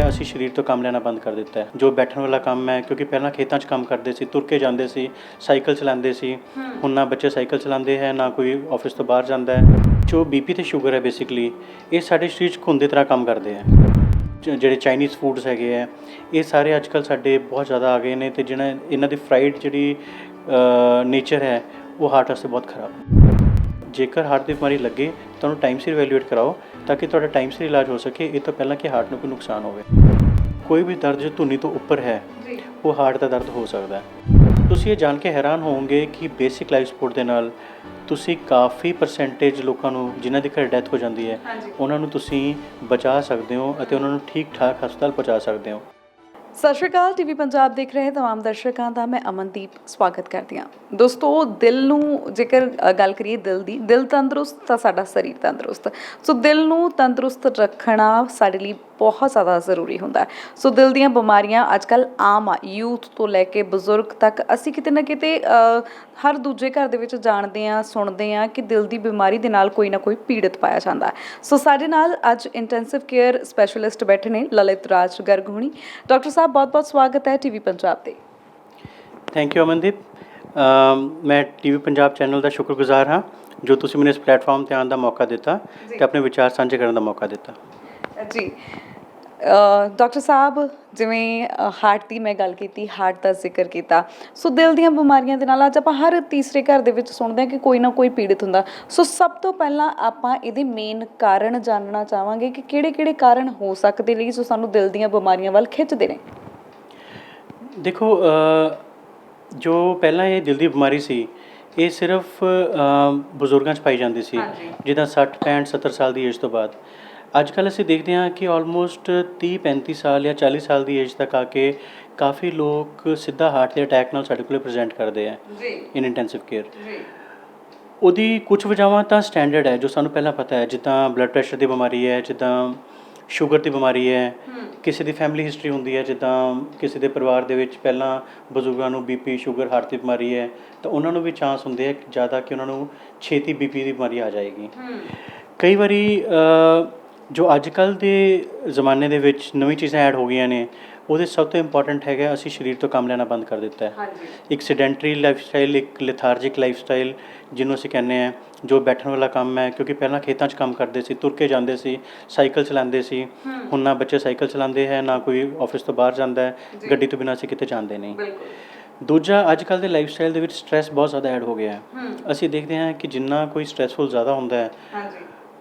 ਅਸੀਂ ਸਰੀਰ ਤੋਂ ਕੰਮ ਲੈਣਾ ਬੰਦ ਕਰ ਦਿੱਤਾ ਹੈ। ਜੋ ਬੈਠਣ ਵਾਲਾ ਕੰਮ ਹੈ, ਕਿਉਂਕਿ ਪਹਿਲਾਂ ਖੇਤਾਂ 'ਚ ਕੰਮ ਕਰਦੇ ਸੀ, ਤੁਰ ਕੇ ਜਾਂਦੇ ਸੀ, ਸਾਈਕਲ ਚਲਾਉਂਦੇ ਸੀ। ਹੁਣ ਨਾ ਬੱਚੇ ਸਾਈਕਲ ਚਲਾਉਂਦੇ ਹੈ, ਨਾ ਕੋਈ ਆਫਿਸ ਤੋਂ ਬਾਹਰ ਜਾਂਦਾ ਹੈ। ਜੋ ਬੀਪੀ ਤੇ ਸ਼ੂਗਰ ਹੈ ਬੇਸਿਕਲੀ, ਇਹ ਸਾਡੇ ਸਰੀਰ 'ਚ ਖੂਨ ਦੀ ਤਰ੍ਹਾਂ ਕੰਮ ਕਰਦੇ ਹੈ। ਜਿਹੜੇ ਚਾਈਨੀਜ਼ ਫੂਡਸ ਹੈਗੇ ਹੈ, ਇਹ ਸਾਰੇ ਅੱਜ ਕੱਲ੍ਹ ਸਾਡੇ ਬਹੁਤ ਜ਼ਿਆਦਾ ਆ ਗਏ ਨੇ, ਅਤੇ ਜਿਹਨਾਂ ਇਹਨਾਂ ਦੀ ਫਰਾਈਡ ਜਿਹੜੀ ਨੇਚਰ ਹੈ, ਉਹ ਹਾਰਟ ਵਾਸਤੇ ਬਹੁਤ ਖਰਾਬ ਹੈ। ਜੇਕਰ ਹਾਰਟ ਦੀ ਬਿਮਾਰੀ ਲੱਗੇ ਤਾਂ ਉਹਨੂੰ ਟਾਈਮ ਸਿਰ ਇਵੈਲੂਏਟ ਕਰਾਓ, ਤਾਂ ਕਿ ਤੁਹਾਡਾ ਟਾਈਮ ਸਿਰ ਇਲਾਜ ਹੋ ਸਕੇ, ਇਹ ਤੋਂ ਪਹਿਲਾਂ ਕਿ ਹਾਰਟ ਨੂੰ ਕੋਈ ਨੁਕਸਾਨ ਹੋਵੇ। ਕੋਈ ਵੀ ਦਰਦ ਜੋ ਧੁਨੀ ਤੋਂ ਉੱਪਰ ਹੈ, ਉਹ ਹਾਰਟ ਦਾ ਦਰਦ ਹੋ ਸਕਦਾ ਹੈ। ਤੁਸੀਂ ਇਹ ਜਾਣ ਕੇ ਹੈਰਾਨ ਹੋਵੋਗੇ ਕਿ ਬੇਸਿਕ ਲਾਈਫ ਸਪੋਰਟ ਦੇ ਨਾਲ ਤੁਸੀਂ ਕਾਫੀ ਪਰਸੈਂਟੇਜ ਲੋਕਾਂ ਨੂੰ, ਜਿਨ੍ਹਾਂ ਦੀ ਘਰ ਡੈਥ ਹੋ ਜਾਂਦੀ ਹੈ, ਉਹਨਾਂ ਨੂੰ ਤੁਸੀਂ ਬਚਾ ਸਕਦੇ ਹੋ ਅਤੇ ਉਹਨਾਂ ਨੂੰ ਠੀਕ ਠਾਕ ਹਸਪਤਾਲ ਪਹੁੰਚਾ ਸਕਦੇ ਹੋ। ਸਤਿ ਸ਼੍ਰੀ ਅਕਾਲ। ਟੀਵੀ ਪੰਜਾਬ ਦੇਖ ਰਹੇ ਤਮਾਮ ਦਰਸ਼ਕਾਂ ਦਾ ਮੈਂ ਅਮਨਦੀਪ ਸਵਾਗਤ ਕਰਦੀ ਹਾਂ। ਦੋਸਤੋ, ਦਿਲ ਨੂੰ ਜੇਕਰ ਗੱਲ ਕਰੀਏ ਦਿਲ ਦੀ, ਦਿਲ ਤੰਦਰੁਸਤ ਤਾਂ ਸਾਡਾ ਸਰੀਰ ਤੰਦਰੁਸਤ। ਸੋ ਦਿਲ ਨੂੰ ਤੰਦਰੁਸਤ ਰੱਖਣਾ ਸਾਡੇ ਲਈ ਬਹੁਤ ਜ਼ਿਆਦਾ ਜ਼ਰੂਰੀ ਹੁੰਦਾ ਹੈ। ਸੋ ਦਿਲ ਦੀਆਂ ਬਿਮਾਰੀਆਂ ਅੱਜ ਕੱਲ੍ਹ ਆਮ ਆ, ਯੂਥ ਤੋਂ ਲੈ ਕੇ ਬਜ਼ੁਰਗ ਤੱਕ। ਅਸੀਂ ਕਿਤੇ ਨਾ ਕਿਤੇ ਹਰ ਦੂਜੇ ਘਰ ਦੇ ਵਿੱਚ ਜਾਣਦੇ ਹਾਂ, ਸੁਣਦੇ ਹਾਂ ਕਿ ਦਿਲ ਦੀ ਬਿਮਾਰੀ ਦੇ ਨਾਲ ਕੋਈ ਨਾ ਕੋਈ ਪੀੜਤ ਪਾਇਆ ਜਾਂਦਾ ਹੈ। ਸੋ ਸਾਡੇ ਨਾਲ ਅੱਜ ਇੰਟੈਂਸਿਵ ਕੇਅਰ ਸਪੈਸ਼ਲਿਸਟ ਬੈਠੇ ਨੇ ਲਲਿਤ ਰਾਜ ਗਰਗ ਹੁਣੀ। ਡਾਕਟਰ ਸਾਹਿਬ, ਬਹੁਤ-ਬਹੁਤ ਸਵਾਗਤ ਹੈ ਟੀਵੀ ਪੰਜਾਬ ਤੇ। Thank you Amandeep. ਮੈਂ ਟੀਵੀ ਪੰਜਾਬ ਚੈਨਲ ਦਾ ਸ਼ੁਕਰਗੁਜ਼ਾਰ ਹਾਂ, ਜੋ ਤੁਸੀਂ ਮੈਨੂੰ ਇਸ ਪਲੇਟਫਾਰਮ 'ਤੇ ਆਉਣ ਦਾ ਮੌਕਾ ਦਿੱਤਾ ਅਤੇ ਆਪਣੇ ਵਿਚਾਰ ਸਾਂਝੇ ਕਰਨ ਦਾ ਮੌਕਾ ਦਿੱਤਾ ਜੀ। ਡਾਕਟਰ ਸਾਹਿਬ, ਜਿਵੇਂ ਹਾਰਟ ਦੀ ਮੈਂ ਗੱਲ ਕੀਤੀ, ਹਾਰਟ ਦਾ ਜ਼ਿਕਰ ਕੀਤਾ, ਸੋ ਦਿਲ ਦੀਆਂ ਬਿਮਾਰੀਆਂ ਦੇ ਨਾਲ ਅੱਜ ਆਪਾਂ ਹਰ ਤੀਸਰੇ ਘਰ ਦੇ ਵਿੱਚ ਸੁਣਦੇ ਹਾਂ ਕਿ ਕੋਈ ਨਾ ਕੋਈ ਪੀੜਿਤ ਹੁੰਦਾ। ਸੋ ਸਭ ਤੋਂ ਪਹਿਲਾਂ ਆਪਾਂ ਇਹਦੇ ਮੇਨ ਕਾਰਨ ਜਾਣਨਾ ਚਾਹਾਂਗੇ ਕਿ ਕਿਹੜੇ-ਕਿਹੜੇ ਕਾਰਨ ਹੋ ਸਕਦੇ ਲਈ ਜੋ ਸਾਨੂੰ ਦਿਲ ਦੀਆਂ ਬਿਮਾਰੀਆਂ ਵੱਲ ਖਿੱਚਦੇ ਨੇ। ਦੇਖੋ, ਜੋ ਪਹਿਲਾਂ ਇਹ ਦਿਲ ਦੀ ਬਿਮਾਰੀ ਸੀ, ਇਹ ਸਿਰਫ ਬਜ਼ੁਰਗਾਂ 'ਚ ਪਾਈ ਜਾਂਦੀ ਸੀ, ਜਿੱਦਾਂ 60, 65, 70 ਸਾਲ ਦੀ ਏਜ ਤੋਂ ਬਾਅਦ। ਅੱਜ ਕੱਲ੍ਹ ਅਸੀਂ ਦੇਖਦੇ ਹਾਂ ਕਿ ਆਲਮੋਸਟ 30, 35 ਸਾਲ ਜਾਂ 40 ਸਾਲ ਦੀ ਏਜ ਤੱਕ ਆ ਕੇ ਕਾਫੀ ਲੋਕ ਸਿੱਧਾ ਹਾਰਟ ਦੇ ਅਟੈਕ ਨਾਲ ਸਾਡੇ ਕੋਲ ਪ੍ਰੈਜ਼ੈਂਟ ਕਰਦੇ ਆ ਇਨ ਇੰਟੈਂਸਿਵ ਕੇਅਰ। ਉਹਦੀ ਕੁਝ ਵਜ੍ਹਾਵਾਂ ਤਾਂ ਸਟੈਂਡਰਡ ਹੈ, ਜੋ ਸਾਨੂੰ ਪਹਿਲਾਂ ਪਤਾ ਹੈ, ਜਿੱਦਾਂ ਬਲੱਡ ਪ੍ਰੈਸ਼ਰ ਦੀ ਬਿਮਾਰੀ ਹੈ, ਜਿੱਦਾਂ ਸ਼ੂਗਰ ਦੀ ਬਿਮਾਰੀ ਹੈ, ਕਿਸੇ ਦੀ ਫੈਮਿਲੀ ਹਿਸਟਰੀ ਹੁੰਦੀ ਹੈ, ਜਿੱਦਾਂ ਕਿਸੇ ਦੇ ਪਰਿਵਾਰ ਦੇ ਵਿੱਚ ਪਹਿਲਾਂ ਬਜ਼ੁਰਗਾਂ ਨੂੰ ਬੀਪੀ, ਸ਼ੂਗਰ, ਹਾਰਟ ਦੀ ਬਿਮਾਰੀ ਹੈ, ਤਾਂ ਉਹਨਾਂ ਨੂੰ ਵੀ ਚਾਂਸ ਹੁੰਦੇ ਆ ਜ਼ਿਆਦਾ ਕਿ ਉਹਨਾਂ ਨੂੰ ਛੇਤੀ ਬੀਪੀ ਦੀ ਬਿਮਾਰੀ ਆ ਜਾਏਗੀ। ਕਈ ਵਾਰੀ ਜੋ ਅੱਜ ਕੱਲ੍ਹ ਦੇ ਜ਼ਮਾਨੇ ਦੇ ਵਿੱਚ ਨਵੀਂ ਚੀਜ਼ਾਂ ਐਡ ਹੋ ਗਈਆਂ ਨੇ, ਉਹਦੇ ਸਭ ਤੋਂ ਇੰਪੋਰਟੈਂਟ ਹੈਗਾ ਅਸੀਂ ਸਰੀਰ ਤੋਂ ਕੰਮ ਲੈਣਾ ਬੰਦ ਕਰ ਦਿੱਤਾ ਹੈ। ਇੱਕ ਸੈਡੈਂਟਰੀ ਲਾਈਫ ਸਟਾਈਲ, ਇੱਕ ਲਿਥਾਰਜਿਕ ਲਾਈਫ ਸਟਾਈਲ ਜਿਹਨੂੰ ਅਸੀਂ ਕਹਿੰਦੇ ਹਾਂ, ਜੋ ਬੈਠਣ ਵਾਲਾ ਕੰਮ ਹੈ, ਕਿਉਂਕਿ ਪਹਿਲਾਂ ਖੇਤਾਂ 'ਚ ਕੰਮ ਕਰਦੇ ਸੀ, ਤੁਰ ਕੇ ਜਾਂਦੇ ਸੀ, ਸਾਈਕਲ ਚਲਾਉਂਦੇ ਸੀ। ਹੁਣ ਨਾ ਬੱਚੇ ਸਾਈਕਲ ਚਲਾਉਂਦੇ ਹੈ, ਨਾ ਕੋਈ ਆਫਿਸ ਤੋਂ ਬਾਹਰ ਜਾਂਦਾ ਹੈ, ਗੱਡੀ ਤੋਂ ਬਿਨਾਂ ਅਸੀਂ ਕਿਤੇ ਜਾਂਦੇ ਨਹੀਂ। ਦੂਜਾ, ਅੱਜ ਕੱਲ੍ਹ ਦੇ ਲਾਈਫ ਸਟਾਈਲ ਦੇ ਵਿੱਚ ਸਟਰੈਸ ਬਹੁਤ ਜ਼ਿਆਦਾ ਐਡ ਹੋ ਗਿਆ ਹੈ। ਅਸੀਂ ਦੇਖਦੇ ਹਾਂ ਕਿ ਜਿੰਨਾ ਕੋਈ ਸਟਰੈਸਫੁਲ ਜ਼ਿਆਦਾ ਹੁੰਦਾ ਹੈ,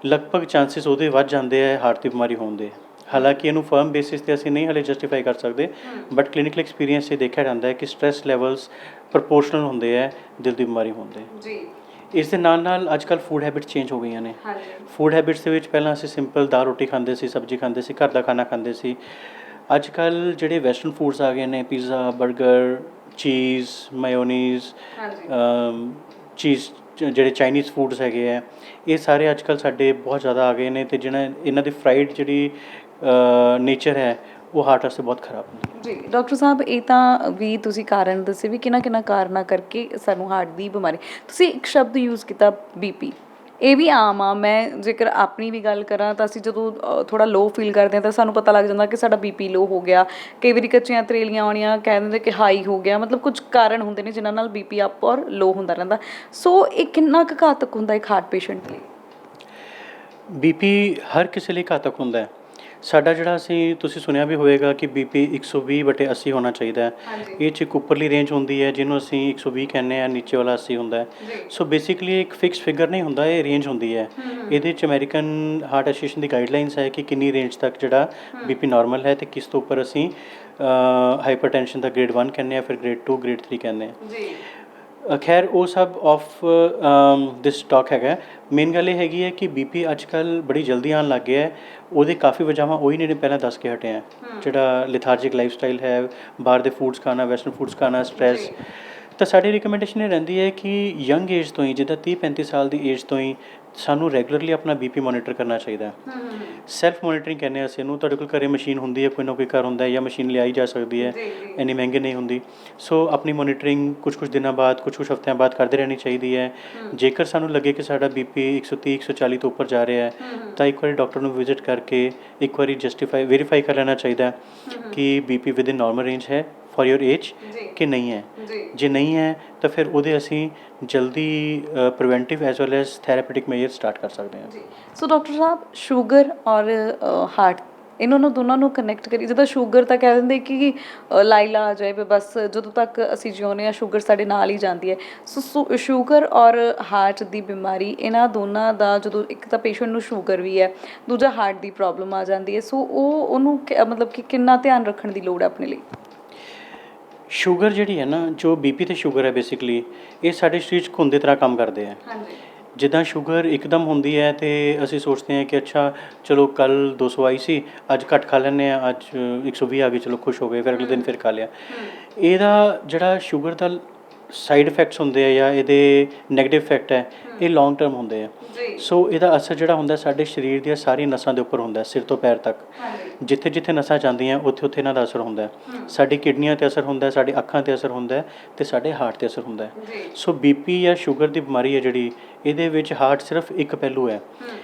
ਲਗਭਗ ਚਾਂਸਿਸ ਉਹਦੇ ਵੱਧ ਜਾਂਦੇ ਹੈ ਹਾਰਟ ਦੀ ਬਿਮਾਰੀ ਹੋਣ ਦੇ। ਹਾਲਾਂਕਿ ਇਹਨੂੰ ਫਰਮ ਬੇਸਿਸ 'ਤੇ ਅਸੀਂ ਨਹੀਂ ਹਾਲੇ ਜਸਟੀਫਾਈ ਕਰ ਸਕਦੇ, ਬਟ ਕਲੀਨਿਕਲ ਐਕਸਪੀਰੀਅੰਸ 'ਤੇ ਦੇਖਿਆ ਜਾਂਦਾ ਹੈ ਕਿ ਸਟਰੈਸ ਲੈਵਲਸ ਪ੍ਰਪੋਰਸ਼ਨਲ ਹੁੰਦੇ ਹੈ ਦਿਲ ਦੀ ਬਿਮਾਰੀ ਹੋਣ ਦੇ। ਇਸ ਦੇ ਨਾਲ ਨਾਲ ਅੱਜ ਕੱਲ੍ਹ ਫੂਡ ਹੈਬਿਟਸ ਚੇਂਜ ਹੋ ਗਈਆਂ ਨੇ। ਫੂਡ ਹੈਬਿਟਸ ਦੇ ਵਿੱਚ ਪਹਿਲਾਂ ਅਸੀਂ ਸਿੰਪਲ ਦਾਲ ਰੋਟੀ ਖਾਂਦੇ ਸੀ, ਸਬਜ਼ੀ ਖਾਂਦੇ ਸੀ, ਘਰ ਦਾ ਖਾਣਾ ਖਾਂਦੇ ਸੀ। ਅੱਜ ਕੱਲ੍ਹ ਜਿਹੜੇ ਵੈਸਟਰਨ ਫੂਡਸ ਆ ਗਏ ਨੇ, ਪੀਜ਼ਾ, ਬਰਗਰ, ਚੀਜ਼, ਮਾਇਓਨੀਜ਼, ਜਿਹੜੇ ਚਾਈਨੀਜ਼ ਫੂਡਸ ਹੈਗੇ ਹੈ, ਇਹ ਸਾਰੇ ਅੱਜ ਕੱਲ੍ਹ ਸਾਡੇ ਬਹੁਤ ਜ਼ਿਆਦਾ ਆ ਗਏ ਨੇ, ਅਤੇ ਇਹਨਾਂ ਦੀ ਫਰਾਈਡ ਜਿਹੜੀ ਨੇਚਰ ਹੈ, ਉਹ ਹਾਰਟ ਵਾਸਤੇ ਬਹੁਤ ਖਰਾਬ ਨੇ। ਜੀ ਡਾਕਟਰ ਸਾਹਿਬ, ਇਹ ਤਾਂ ਵੀ ਤੁਸੀਂ ਕਾਰਨ ਦੱਸੇ ਵੀ ਕਿਹਨਾਂ ਕਾਰਨਾਂ ਕਰਕੇ ਸਾਨੂੰ ਹਾਰਟ ਦੀ ਬਿਮਾਰੀ। ਤੁਸੀਂ ਇੱਕ ਸ਼ਬਦ ਯੂਜ਼ ਕੀਤਾ, ਬੀਪੀ। ਇਹ ਵੀ ਆਮ ਆ। ਮੈਂ ਜੇਕਰ ਆਪਣੀ ਵੀ ਗੱਲ ਕਰਾਂ ਤਾਂ ਅਸੀਂ ਜਦੋਂ ਥੋੜ੍ਹਾ ਲੋਅ ਫੀਲ ਕਰਦੇ ਹਾਂ ਤਾਂ ਸਾਨੂੰ ਪਤਾ ਲੱਗ ਜਾਂਦਾ ਕਿ ਸਾਡਾ ਬੀਪੀ ਲੋਅ ਹੋ ਗਿਆ। ਕਈ ਵਾਰੀ ਕੱਚੀਆਂ ਤਰੇਲੀਆਂ ਆਉਣੀਆਂ, ਕਹਿ ਦਿੰਦੇ ਕਿ ਹਾਈ ਹੋ ਗਿਆ। ਮਤਲਬ ਕੁਝ ਕਾਰਨ ਹੁੰਦੇ ਨੇ ਜਿਨ੍ਹਾਂ ਨਾਲ ਬੀਪੀ ਅਪ ਔਰ ਲੋਅ ਹੁੰਦਾ ਰਹਿੰਦਾ। ਸੋ ਇਹ ਕਿੰਨਾ ਕੁ ਘਾਤਕ ਹੁੰਦਾ ਇੱਕ ਹਾਰਟ ਪੇਸ਼ੈਂਟ ਲਈ? ਬੀਪੀ ਹਰ ਕਿਸੇ ਲਈ ਘਾਤਕ ਹੁੰਦਾ ਹੈ। ਸਾਡਾ ਜਿਹੜਾ ਤੁਸੀਂ ਸੁਣਿਆ ਵੀ ਹੋਵੇਗਾ ਕਿ ਬੀਪੀ 120/80 ਹੋਣਾ ਚਾਹੀਦਾ ਹੈ। ਇਹ 'ਚ ਇੱਕ ਉੱਪਰਲੀ ਰੇਂਜ ਹੁੰਦੀ ਹੈ ਜਿਹਨੂੰ ਅਸੀਂ 120 ਕਹਿੰਦੇ ਹਾਂ, ਨੀਚੇ ਵਾਲਾ 80 ਹੁੰਦਾ ਹੈ। ਸੋ ਬੇਸਿਕਲੀ ਇੱਕ ਫਿਕਸ ਫਿਗਰ ਨਹੀਂ ਹੁੰਦਾ, ਇਹ ਰੇਂਜ ਹੁੰਦੀ ਹੈ। ਇਹਦੇ 'ਚ ਅਮੈਰੀਕਨ ਹਾਰਟ ਐਸੋਸੀਏਸ਼ਨ ਦੀ ਗਾਈਡਲਾਈਨਸ ਹੈ ਕਿ ਕਿੰਨੀ ਰੇਂਜ ਤੱਕ ਜਿਹੜਾ ਬੀਪੀ ਨਾਰਮਲ ਹੈ, ਅਤੇ ਕਿਸ ਤੋਂ ਉੱਪਰ ਅਸੀਂ ਹਾਈਪਰਟੈਂਸ਼ਨ ਦਾ ਗ੍ਰੇਡ 1 ਕਹਿੰਦੇ ਹਾਂ, ਫਿਰ ਗ੍ਰੇਡ 2, ਗ੍ਰੇਡ 3 ਕਹਿੰਦੇ ਹਾਂ। ਖੈਰ, ਉਹ ਸਭ ਆਫ ਦਿਸ ਟਾਕ ਹੈਗਾ। ਮੇਨ ਗੱਲ ਇਹ ਹੈਗੀ ਹੈ ਕਿ ਬੀਪੀ ਅੱਜ ਕੱਲ੍ਹ ਬੜੀ ਜਲਦੀ ਆਉਣ ਲੱਗ ਗਿਆ ਹੈ। ਉਹਦੇ ਕਾਫੀ ਵਜ੍ਹਾਵਾਂ ਉਹੀ ਨੇ ਪਹਿਲਾਂ ਦੱਸ ਕੇ ਹਟੇ ਹਾਂ, ਜਿਹੜਾ ਲਿਥਾਰਜਿਕ ਲਾਈਫ ਸਟਾਈਲ ਹੈ, ਬਾਹਰ ਦੇ ਫੂਡਸ ਖਾਣਾ, ਵੈਸਟਰਨ ਫੂਡਸ ਖਾਣਾ, ਸਟਰੈਸ। ਤਾਂ ਸਾਡੀ ਰਿਕਮੈਂਡੇਸ਼ਨ ਇਹ ਰਹਿੰਦੀ ਹੈ ਕਿ ਯੰਗ ਏਜ ਤੋਂ ਹੀ, ਜਿੱਦਾਂ 30-35 ਸਾਲ ਦੀ ਏਜ ਤੋਂ ਹੀ ਸਾਨੂੰ ਰੈਗੂਲਰਲੀ ਆਪਣਾ ਬੀਪੀ ਮੋਨੀਟਰ ਕਰਨਾ ਚਾਹੀਦਾ ਹੈ। ਸੈਲਫ ਮੋਨੀਟਰਿੰਗ ਕਹਿੰਦੇ ਹਾਂ ਅਸੀਂ ਇਹਨੂੰ। ਤੁਹਾਡੇ ਕੋਲ ਘਰੇ ਮਸ਼ੀਨ ਹੁੰਦੀ ਹੈ, ਕੋਈ ਨਾ ਕੋਈ ਘਰ ਹੁੰਦਾ ਹੈ, ਜਾਂ ਮਸ਼ੀਨ ਲਿਆਈ ਜਾ ਸਕਦੀ ਹੈ, ਇੰਨੀ ਮਹਿੰਗੀ ਨਹੀਂ ਹੁੰਦੀ। ਸੋ ਆਪਣੀ ਮੋਨੀਟਰਿੰਗ ਕੁਛ ਦਿਨਾਂ ਬਾਅਦ, ਕੁਛ ਹਫ਼ਤਿਆਂ ਬਾਅਦ ਕਰਦੇ ਰਹਿਣੀ ਚਾਹੀਦੀ ਹੈ। ਜੇਕਰ ਸਾਨੂੰ ਲੱਗੇ ਕਿ ਸਾਡਾ ਬੀਪੀ 130 140 ਤੋਂ ਉੱਪਰ ਜਾ ਰਿਹਾ ਹੈ, ਤਾਂ ਇੱਕ ਵਾਰੀ ਡਾਕਟਰ ਨੂੰ ਵਿਜ਼ਿਟ ਕਰਕੇ ਇੱਕ ਵਾਰੀ ਵੈਰੀਫਾਈ ਕਰ ਲੈਣਾ ਚਾਹੀਦਾ ਕਿ BP with in normal range ਹੈ ਫॉर योर एज कि नहीं है। जे नहीं है तो फिर ਉਹਦੇ ਅਸੀਂ ਜਲਦੀ preventive as well as therapeutic measure start ਕਰ ਸਕਦੇ ਹਾਂ। ਸੋ ਡਾਕਟਰ ਸਾਹਿਬ, ਸ਼ੂਗਰ ਔਰ ਹਾਰਟ, ਇਹਨਾਂ ਨੂੰ ਦੋਨਾਂ ਨੂੰ ਕਨੈਕਟ ਕਰੀ। ਜਿੱਦਾਂ ਸ਼ੂਗਰ ਤਾਂ ਕਹਿ ਦਿੰਦੇ ਕਿ ਲਾਈਲਾ ਆ ਜਾਏ, ਬਸ ਜਦੋਂ ਤੱਕ ਅਸੀਂ ਜਿਉਂਦੇ ਹਾਂ ਸ਼ੂਗਰ ਸਾਡੇ ਨਾਲ ਹੀ ਜਾਂਦੀ ਹੈ। ਸੋ ਸ਼ੂਗਰ ਔਰ ਹਾਰਟ ਦੀ ਬਿਮਾਰੀ, ਇਹਨਾਂ ਦੋਨਾਂ ਦਾ ਜਦੋਂ ਇੱਕ ਤਾਂ ਪੇਸ਼ੈਂਟ ਨੂੰ ਸ਼ੂਗਰ ਵੀ ਹੈ, ਦੂਜਾ ਹਾਰਟ ਦੀ ਪ੍ਰੋਬਲਮ ਆ ਜਾਂਦੀ ਹੈ, ਸੋ ਉਹਨੂੰ ਮਤਲਬ ਕਿ ਕਿੰਨਾ ਧਿਆਨ ਰੱਖਣ ਦੀ ਲੋੜ ਹੈ ਆਪਣੇ ਲਈ? ਸ਼ੂਗਰ ਜਿਹੜੀ ਹੈ ਨਾ, ਜੋ ਬੀਪੀ ਤੇ ਸ਼ੂਗਰ ਹੈ ਬੇਸਿਕਲੀ, ਇਹ ਸਾਡੇ ਸਰੀਰ 'ਚ ਖੂਨ ਦੀ ਤਰ੍ਹਾਂ ਕੰਮ ਕਰਦੇ ਆ। ਜਿੱਦਾਂ ਸ਼ੂਗਰ ਇੱਕਦਮ ਹੁੰਦੀ ਹੈ ਤੇ ਅਸੀਂ ਸੋਚਦੇ ਹਾਂ ਕਿ ਅੱਛਾ ਚਲੋ ਕੱਲ੍ਹ 200 ਆਈ ਸੀ, ਅੱਜ ਘੱਟ ਖਾ ਲੈਂਦੇ ਹਾਂ, ਅੱਜ 120 ਆ ਗਈ, ਚਲੋ ਖੁਸ਼ ਹੋ ਗਏ, ਫਿਰ ਅਗਲੇ ਦਿਨ ਫਿਰ ਖਾ ਲਿਆ। ਇਹਦਾ ਜਿਹੜਾ ਸ਼ੂਗਰ ਦਾ ਸਾਈਡ ਇਫੈਕਟਸ ਹੁੰਦੇ ਆ ਜਾਂ ਇਹਦੇ ਨੈਗੇਟਿਵ ਇਫੈਕਟ ਹੈ, ਇਹ ਲੌਂਗ ਟਰਮ ਹੁੰਦੇ ਆ। ਸੋ ਇਹਦਾ ਅਸਰ ਜਿਹੜਾ ਹੁੰਦਾ ਸਾਡੇ ਸਰੀਰ ਦੀਆਂ ਸਾਰੀਆਂ ਨਸਾਂ ਦੇ ਉੱਪਰ ਹੁੰਦਾ, ਸਿਰ ਤੋਂ ਪੈਰ ਤੱਕ। ਜਿੱਥੇ ਜਿੱਥੇ ਨਸਾਂ ਜਾਂਦੀਆਂ ਉੱਥੇ ਉੱਥੇ ਇਹਨਾਂ ਦਾ ਅਸਰ ਹੁੰਦਾ। ਸਾਡੀ ਕਿਡਨੀਆਂ 'ਤੇ ਅਸਰ ਹੁੰਦਾ, ਸਾਡੀ ਅੱਖਾਂ 'ਤੇ ਅਸਰ ਹੁੰਦਾ ਅਤੇ ਸਾਡੇ ਹਾਰਟ 'ਤੇ ਅਸਰ ਹੁੰਦਾ। ਸੋ ਬੀਪੀ ਜਾਂ ਸ਼ੂਗਰ ਦੀ ਬਿਮਾਰੀ ਹੈ ਜਿਹੜੀ, ਇਹਦੇ ਵਿੱਚ ਹਾਰਟ ਸਿਰਫ ਇੱਕ ਪਹਿਲੂ ਹੈ।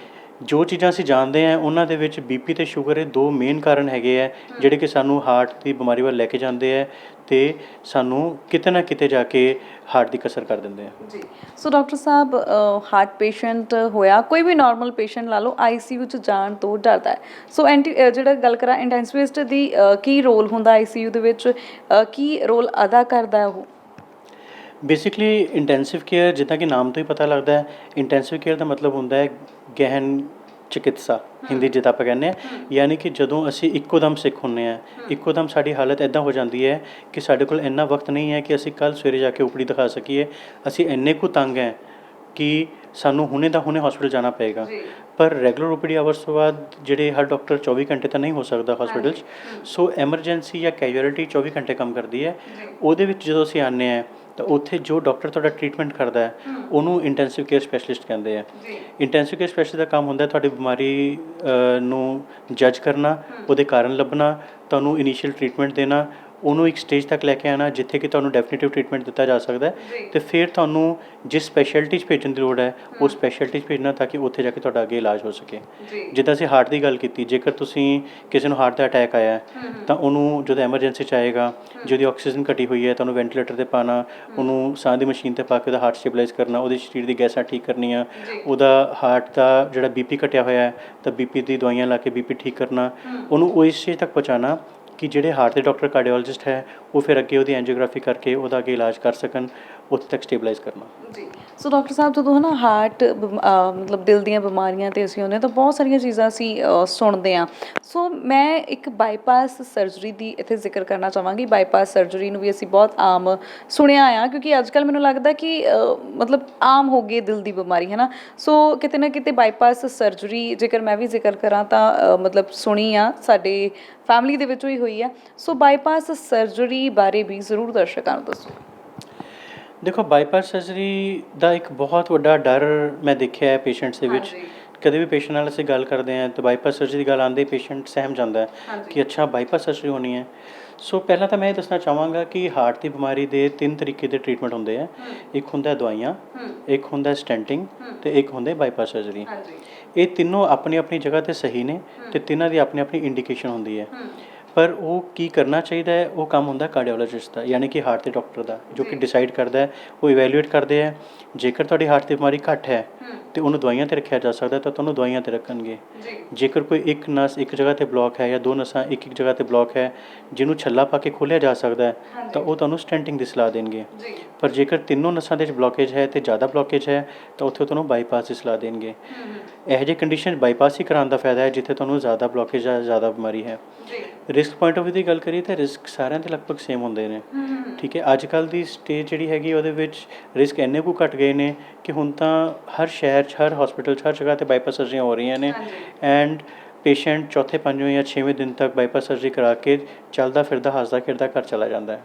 ਜੋ ਚੀਜ਼ਾਂ ਅਸੀਂ ਜਾਣਦੇ ਹਾਂ ਉਹਨਾਂ ਦੇ ਵਿੱਚ ਬੀਪੀ ਅਤੇ ਸ਼ੂਗਰ ਇਹ ਦੋ ਮੇਨ ਕਾਰਨ ਹੈਗੇ ਹੈ ਜਿਹੜੇ ਕਿ ਸਾਨੂੰ ਹਾਰਟ ਦੀ ਬਿਮਾਰੀ ਵੱਲ ਲੈ ਕੇ ਜਾਂਦੇ ਹੈ ਅਤੇ ਸਾਨੂੰ ਕਿਤੇ ਨਾ ਕਿਤੇ ਜਾ ਕੇ ਹਾਰਟ ਦੀ ਕਸਰ ਕਰ ਦਿੰਦੇ ਆ। ਜੀ। ਸੋ ਡਾਕਟਰ ਸਾਹਿਬ, ਹਾਰਟ ਪੇਸ਼ੈਂਟ ਹੋਇਆ, ਕੋਈ ਵੀ ਨਾਰਮਲ ਪੇਸ਼ੈਂਟ ਲਾ ਲਓ, ICU 'ਚ ਜਾਣ ਤੋਂ ਡਰਦਾ ਹੈ। ਸੋ ਜਿਹੜਾ ਗੱਲ ਕਰਾਂ ਇੰਟੈਂਸਿਵਿਸਟ ਦੀ, ਕੀ ਰੋਲ ਹੁੰਦਾ ICU ਦੇ ਵਿੱਚ, ਕੀ ਰੋਲ ਅਦਾ ਕਰਦਾ ਉਹ? ਬੇਸਿਕਲੀ ਇੰਟੈਂਸਿਵ ਕੇਅਰ, ਜਿੱਦਾਂ ਕਿ ਨਾਮ ਤੋਂ ਹੀ ਪਤਾ ਲੱਗਦਾ ਹੈ, ਇੰਟੈਂਸਿਵ ਕੇਅਰ ਦਾ ਮਤਲਬ ਹੁੰਦਾ ਹੈ ਗਹਿਨ ਚਿਕਿਤਸਾ, ਹਿੰਦੀ ਜਿੱਦਾਂ ਆਪਾਂ ਕਹਿੰਦੇ ਹਾਂ। ਯਾਨੀ ਕਿ ਜਦੋਂ ਅਸੀਂ ਇੱਕੋ ਦਮ ਸਿੱਖ ਹੁੰਦੇ ਹਾਂ, ਇੱਕੋ ਦਮ ਸਾਡੀ ਹਾਲਤ ਇੱਦਾਂ ਹੋ ਜਾਂਦੀ ਹੈ ਕਿ ਸਾਡੇ ਕੋਲ ਇੰਨਾ ਵਕਤ ਨਹੀਂ ਹੈ ਕਿ ਅਸੀਂ ਕੱਲ੍ਹ ਸਵੇਰੇ ਜਾ ਕੇ ਓਪੀਡੀ ਦਿਖਾ ਸਕੀਏ। ਅਸੀਂ ਇੰਨੇ ਕੁ ਤੰਗ ਹੈ ਕਿ ਸਾਨੂੰ ਹੁਣੇ ਦਾ ਹੁਣੇ ਹੌਸਪੀਟਲ ਜਾਣਾ ਪਏਗਾ। ਪਰ ਰੈਗੂਲਰ ਓਪੀਡੀ ਆਵਰਸ ਤੋਂ ਬਾਅਦ ਜਿਹੜੇ ਹਰ ਡਾਕਟਰ 24 ਘੰਟੇ ਤਾਂ ਨਹੀਂ ਹੋ ਸਕਦਾ ਹੌਸਪੀਟਲ 'ਚ। ਸੋ ਐਮਰਜੈਂਸੀ ਜਾਂ ਕੈਜੁਅਲਿਟੀ 24 ਘੰਟੇ ਕੰਮ ਕਰਦੀ ਹੈ। ਉਹਦੇ ਵਿੱਚ ਜਦੋਂ ਅਸੀਂ ਆਉਂਦੇ ਹਾਂ ਤਾਂ ਉੱਥੇ ਜੋ ਡਾਕਟਰ ਤੁਹਾਡਾ ਟਰੀਟਮੈਂਟ ਕਰਦਾ ਹੈ ਉਹਨੂੰ ਇੰਟੈਂਸਿਵ ਕੇਅਰ ਸਪੈਸ਼ਲਿਸਟ ਕਹਿੰਦੇ ਆ। ਇੰਟੈਂਸਿਵ ਕੇਅਰ ਸਪੈਸ਼ਲਿਸਟ ਦਾ ਕੰਮ ਹੁੰਦਾ ਤੁਹਾਡੀ ਬਿਮਾਰੀ ਨੂੰ ਜੱਜ ਕਰਨਾ, ਉਹਦੇ ਕਾਰਨ ਲੱਭਣਾ, ਤੁਹਾਨੂੰ ਇਨੀਸ਼ੀਅਲ ਟਰੀਟਮੈਂਟ ਦੇਣਾ, ਉਹਨੂੰ ਇੱਕ ਸਟੇਜ ਤੱਕ ਲੈ ਕੇ ਆਉਣਾ ਜਿੱਥੇ ਕਿ ਤੁਹਾਨੂੰ ਡੈਫੀਨੇਟਿਵ ਟਰੀਟਮੈਂਟ ਦਿੱਤਾ ਜਾ ਸਕਦਾ ਅਤੇ ਫਿਰ ਤੁਹਾਨੂੰ ਜਿਸ ਸਪੈਸ਼ਲਿਟੀ 'ਚ ਭੇਜਣ ਦੀ ਲੋੜ ਹੈ ਉਹ ਸਪੈਸ਼ਲਿਟੀ 'ਚ ਭੇਜਣਾ ਤਾਂ ਕਿ ਉੱਥੇ ਜਾ ਕੇ ਤੁਹਾਡਾ ਅੱਗੇ ਇਲਾਜ ਹੋ ਸਕੇ। ਜਿੱਦਾਂ ਅਸੀਂ ਹਾਰਟ ਦੀ ਗੱਲ ਕੀਤੀ, ਜੇਕਰ ਤੁਸੀਂ ਕਿਸੇ ਨੂੰ ਹਾਰਟ ਦਾ ਅਟੈਕ ਆਇਆ ਤਾਂ ਉਹਨੂੰ ਜਦੋਂ ਐਮਰਜੈਂਸੀ 'ਚ ਆਏਗਾ, ਜਿਹਦੀ ਆਕਸੀਜਨ ਘਟੀ ਹੋਈ ਹੈ, ਤੁਹਾਨੂੰ ਵੈਂਟੀਲੇਟਰ 'ਤੇ ਪਾਉਣਾ, ਉਹਨੂੰ ਸਾਹ ਦੀ ਮਸ਼ੀਨ 'ਤੇ ਪਾ ਕੇ ਉਹਦਾ ਹਾਰਟ ਸਟੇਬਲਾਈਜ਼ ਕਰਨਾ, ਉਹਦੇ ਸਰੀਰ ਦੀ ਗੈਸਾਂ ਠੀਕ ਕਰਨੀਆਂ, ਉਹਦਾ ਹਾਰਟ ਦਾ ਜਿਹੜਾ BP ਘਟਿਆ ਹੋਇਆ ਹੈ ਤਾਂ BP ਦੀ ਦਵਾਈਆਂ ਲਾ ਕੇ BP ਠੀਕ ਕਰਨਾ, ਉਹਨੂੰ ਉਹ ਇਸ ਸਟੇਜ ਤੱਕ ਪਹੁੰਚਾਉਣਾ ਕਿ ਜਿਹੜੇ ਹਾਰਟ ਦੇ ਡਾਕਟਰ ਕਾਰਡੀਓਲੋਜਿਸਟ ਹੈ ਉਹ ਫਿਰ ਅੱਗੇ ਉਹਦੀ ਐਂਜੀਓਗ੍ਰਾਫੀ ਕਰਕੇ ਉਹਦਾ ਅੱਗੇ ਇਲਾਜ ਕਰ ਸਕਣ, ਉੱਥੇ ਤੱਕ ਸਟੇਬਲਾਈਜ਼ ਕਰਨਾ। ਜੀ। ਸੋ ਡਾਕਟਰ ਸਾਹਿਬ, ਜਦੋਂ ਹੈ ਨਾ ਹਾਰਟ ਮਤਲਬ ਦਿਲ ਦੀਆਂ ਬਿਮਾਰੀਆਂ 'ਤੇ ਅਸੀਂ ਆਉਂਦੇ ਤਾਂ ਬਹੁਤ ਸਾਰੀਆਂ ਚੀਜ਼ਾਂ ਅਸੀਂ ਸੁਣਦੇ ਹਾਂ। ਸੋ ਮੈਂ ਇੱਕ ਬਾਈਪਾਸ ਸਰਜਰੀ ਦੀ ਇੱਥੇ ਜ਼ਿਕਰ ਕਰਨਾ ਚਾਹਾਂਗੀ। ਬਾਈਪਾਸ ਸਰਜਰੀ ਨੂੰ ਵੀ ਅਸੀਂ ਬਹੁਤ ਆਮ ਸੁਣਿਆ ਆ, ਕਿਉਂਕਿ ਅੱਜ ਕੱਲ੍ਹ ਮੈਨੂੰ ਲੱਗਦਾ ਕਿ ਮਤਲਬ ਆਮ ਹੋ ਗਈ ਦਿਲ ਦੀ ਬਿਮਾਰੀ, ਹੈ ਨਾ। ਸੋ ਕਿਤੇ ਨਾ ਕਿਤੇ ਬਾਈਪਾਸ ਸਰਜਰੀ, ਜੇਕਰ ਮੈਂ ਵੀ ਜ਼ਿਕਰ ਕਰਾਂ ਤਾਂ ਮਤਲਬ ਸੁਣੀ ਆ, ਸਾਡੇ ਫੈਮਿਲੀ ਦੇ ਵਿੱਚੋਂ ਹੀ ਹੋਈ ਆ। ਸੋ ਬਾਈਪਾਸ ਸਰਜਰੀ ਬਾਰੇ ਵੀ ਜ਼ਰੂਰ ਦਰਸ਼ਕਾਂ ਨੂੰ ਦੱਸੋ। ਦੇਖੋ, ਬਾਈਪਾਸ ਸਰਜਰੀ ਦਾ ਇੱਕ ਬਹੁਤ ਵੱਡਾ ਡਰ ਮੈਂ ਦੇਖਿਆ ਹੈ ਪੇਸ਼ੈਂਟਸ ਦੇ ਵਿੱਚ। ਕਦੇ ਵੀ ਪੇਸ਼ੈਂਟ ਨਾਲ ਅਸੀਂ ਗੱਲ ਕਰਦੇ ਹਾਂ ਤਾਂ ਬਾਈਪਾਸ ਸਰਜਰੀ ਦੀ ਗੱਲ ਆਉਂਦੇ ਪੇਸ਼ੈਂਟ ਸਹਿਮ ਜਾਂਦਾ ਹੈ ਕਿ ਅੱਛਾ ਬਾਈਪਾਸ ਸਰਜਰੀ ਹੋਣੀ ਹੈ। ਸੋ ਪਹਿਲਾਂ ਤਾਂ ਮੈਂ ਇਹ ਦੱਸਣਾ ਚਾਹਾਂਗਾ ਕਿ ਹਾਰਟ ਦੀ ਬਿਮਾਰੀ ਦੇ 3 ਤਰੀਕੇ ਦੇ ਟਰੀਟਮੈਂਟ ਹੁੰਦੇ ਆ। ਇੱਕ ਹੁੰਦਾ ਦਵਾਈਆਂ, ਇੱਕ ਹੁੰਦਾ ਸਟੈਂਟਿੰਗ ਅਤੇ ਇੱਕ ਹੁੰਦੇ ਬਾਈਪਾਸ ਸਰਜਰੀ। ਇਹ ਤਿੰਨੋਂ ਆਪਣੀ ਆਪਣੀ ਜਗ੍ਹਾ 'ਤੇ ਸਹੀ ਨੇ ਅਤੇ ਤਿੰਨਾਂ ਦੀ ਆਪਣੀ ਆਪਣੀ ਇੰਡੀਕੇਸ਼ਨ ਹੁੰਦੀ ਹੈ। ਪਰ ਉਹ ਕੀ ਕਰਨਾ ਚਾਹੀਦਾ ਹੈ, ਉਹ ਕੰਮ ਹੁੰਦਾ ਕਾਰਡੀਓਲੋਜਿਸਟ ਦਾ, ਯਾਨੀ ਕਿ ਹਾਰਟ ਦੇ ਡਾਕਟਰ ਦਾ, ਜੋ ਕਿ ਡਿਸਾਈਡ ਕਰਦਾ ਹੈ। ਉਹ ਇਵੈਲੂਏਟ ਕਰਦੇ ਹੈ। ਜੇਕਰ ਤੁਹਾਡੀ ਹਾਰਟ ਦੀ ਬਿਮਾਰੀ ਘੱਟ ਹੈ ਅਤੇ ਉਹਨੂੰ ਦਵਾਈਆਂ 'ਤੇ ਰੱਖਿਆ ਜਾ ਸਕਦਾ ਤਾਂ ਤੁਹਾਨੂੰ ਦਵਾਈਆਂ 'ਤੇ ਰੱਖਣਗੇ। ਜੇਕਰ ਕੋਈ ਇੱਕ ਨਸ ਇੱਕ ਜਗ੍ਹਾ 'ਤੇ ਬਲੋਕ ਹੈ ਜਾਂ 2 ਨਸਾਂ ਇੱਕ ਜਗ੍ਹਾ 'ਤੇ ਬਲੋਕ ਹੈ ਜਿਹਨੂੰ ਛੱਲਾ ਪਾ ਕੇ ਖੋਲ੍ਹਿਆ ਜਾ ਸਕਦਾ ਹੈ ਤਾਂ ਉਹ ਤੁਹਾਨੂੰ ਸਟੈਂਟਿੰਗ ਦੀ ਸਲਾਹ ਦੇਣਗੇ। ਪਰ ਜੇਕਰ ਤਿੰਨੋਂ ਨਸਾਂ ਦੇ ਵਿੱਚ ਬਲੋਕੇਜ ਹੈ ਅਤੇ ਜ਼ਿਆਦਾ ਬਲੋਕੇਜ ਹੈ ਤਾਂ ਉੱਥੇ ਤੁਹਾਨੂੰ ਬਾਈਪਾਸ ਦੀ ਸਲਾਹ ਦੇਣਗੇ। ਇਹੋ ਜਿਹੀ ਕੰਡੀਸ਼ਨ ਬਾਈਪਾਸ ਹੀ ਕਰਾਉਣ ਦਾ ਫਾਇਦਾ ਹੈ ਜਿੱਥੇ ਤੁਹਾਨੂੰ ਜ਼ਿਆਦਾ ਬਲੋਕੇਜ ਜਾਂ ਜ਼ਿਆਦਾ ਬਿਮਾਰੀ ਹੈ। ਰਿਸਕ ਪੁਆਇੰਟ ਆਫ ਵਿਊ ਦੀ ਗੱਲ ਕਰੀਏ ਤਾਂ ਰਿਸਕ ਸਾਰਿਆਂ ਦੇ ਲਗਭਗ ਸੇਮ ਹੁੰਦੇ ਨੇ। ਠੀਕ ਹੈ, ਅੱਜ ਕੱਲ੍ਹ ਦੀ ਸਟੇਜ ਜਿਹੜੀ ਹੈਗੀ ਉਹਦੇ ਵਿੱਚ ਰਿਸਕ ਇੰਨੇ ਕੁ ਘੱਟ ਗਏ ਨੇ ਕਿ ਹੁਣ ਤਾਂ ਹਰ ਸ਼ਹਿਰ 'ਚ, ਹਰ ਹੌਸਪੀਟਲ 'ਚ, ਹਰ ਜਗ੍ਹਾ 'ਤੇ ਬਾਈਪਾਸ ਸਰਜਰੀਆਂ ਹੋ ਰਹੀਆਂ ਨੇ। ਐਂਡ ਪੇਸ਼ੈਂਟ ਚੌਥੇ ਪੰਜਵੇਂ ਜਾਂ ਛੇਵੇਂ ਦਿਨ ਤੱਕ ਬਾਈਪਾਸ ਸਰਜਰੀ ਕਰਾ ਕੇ ਚੱਲਦਾ ਫਿਰਦਾ ਹੱਸਦਾ ਖੇਡਦਾ ਘਰ ਚਲਾ ਜਾਂਦਾ ਹੈ।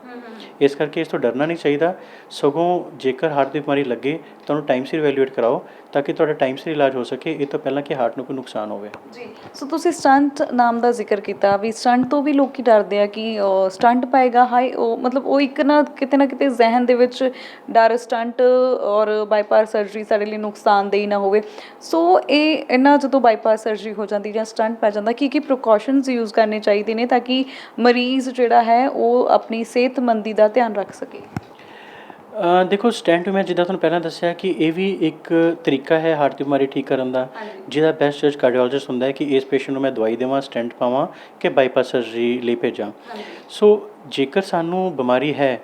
ਇਸ ਕਰਕੇ ਇਸ ਤੋਂ ਡਰਨਾ ਨਹੀਂ ਚਾਹੀਦਾ, ਸਗੋਂ ਜੇਕਰ ਹਾਰਟ ਦੀ ਬਿਮਾਰੀ ਲੱਗੇ ਤਾਂ ਉਹਨੂੰ ਟਾਈਮ ਸਿਰ ਇਵੈਲੂਏਟ ਕਰਾਓ ਤਾਂ ਕਿ ਤੁਹਾਡਾ ਟਾਈਮ ਸਿਰ ਇਲਾਜ ਹੋ ਸਕੇ, ਇਹ ਤੋਂ ਪਹਿਲਾਂ ਕਿ ਹਾਰਟ ਨੂੰ ਕੋਈ ਨੁਕਸਾਨ ਹੋਵੇ। ਜੀ, ਸੋ ਤੁਸੀਂ ਸਟੰਟ ਨਾਮ ਦਾ ਜ਼ਿਕਰ ਕੀਤਾ ਵੀ ਸਟੰਟ ਤੋਂ ਵੀ ਲੋਕੀ ਡਰਦੇ ਆ ਕਿ ਸਟੰਟ ਪਾਏਗਾ, ਹਾਈ ਉਹ ਮਤਲਬ ਉਹ ਇੱਕ ਨਾ ਕਿਤੇ ਜ਼ਹਿਨ ਦੇ ਵਿੱਚ ਡਰ, ਸਟੰਟ ਔਰ ਬਾਈਪਾਸ ਸਰਜਰੀ ਸਾਡੇ ਲਈ ਨੁਕਸਾਨਦੇਹ ਨਾ ਹੋਵੇ। ਸੋ ਇਹ ਇਹਨਾਂ ਜਦੋਂ ਬਾਈਪਾਸ ਸਰਜਰੀ ਹੋ ਜਾਂਦੀ ਜਾਂ ਸਟੰਟ ਪੈ ਜਾਂਦਾ, ਕੀ ਪ੍ਰੀਕਾਸ਼ਨਸ ਯੂਜ਼ ਕਰਨੇ ਚਾਹੀਦੇ ਨੇ ਤਾਂ ਕਿ ਮਰੀਜ਼ ਜਿਹੜਾ ਹੈ ਉਹ ਆਪਣੀ ਸਿਹਤਮੰਦੀ ਦਾ ਧਿਆਨ ਰੱਖ ਸਕੇ? ਦੇਖੋ, ਸਟੈਂਟ ਮੈਂ ਜਿੱਦਾਂ ਤੁਹਾਨੂੰ ਪਹਿਲਾਂ ਦੱਸਿਆ ਕਿ ਇਹ ਵੀ ਇੱਕ ਤਰੀਕਾ ਹੈ ਹਾਰਟ ਦੀ ਬਿਮਾਰੀ ਠੀਕ ਕਰਨ ਦਾ, ਜਿਹਦਾ ਬੈਸਟ ਜੱਜ ਕਾਰਡੀਓਲੋਜਿਸਟ ਹੁੰਦਾ ਹੈ ਕਿ ਇਸ ਪੇਸ਼ੈਂਟ ਨੂੰ ਮੈਂ ਦਵਾਈ ਦੇਵਾਂ, ਸਟੈਂਟ ਪਾਵਾਂ ਕਿ ਬਾਈਪਾਸ ਸਰਜਰੀ ਲਈ ਭੇਜਾਂ। ਸੋ ਜੇਕਰ ਸਾਨੂੰ ਬਿਮਾਰੀ ਹੈ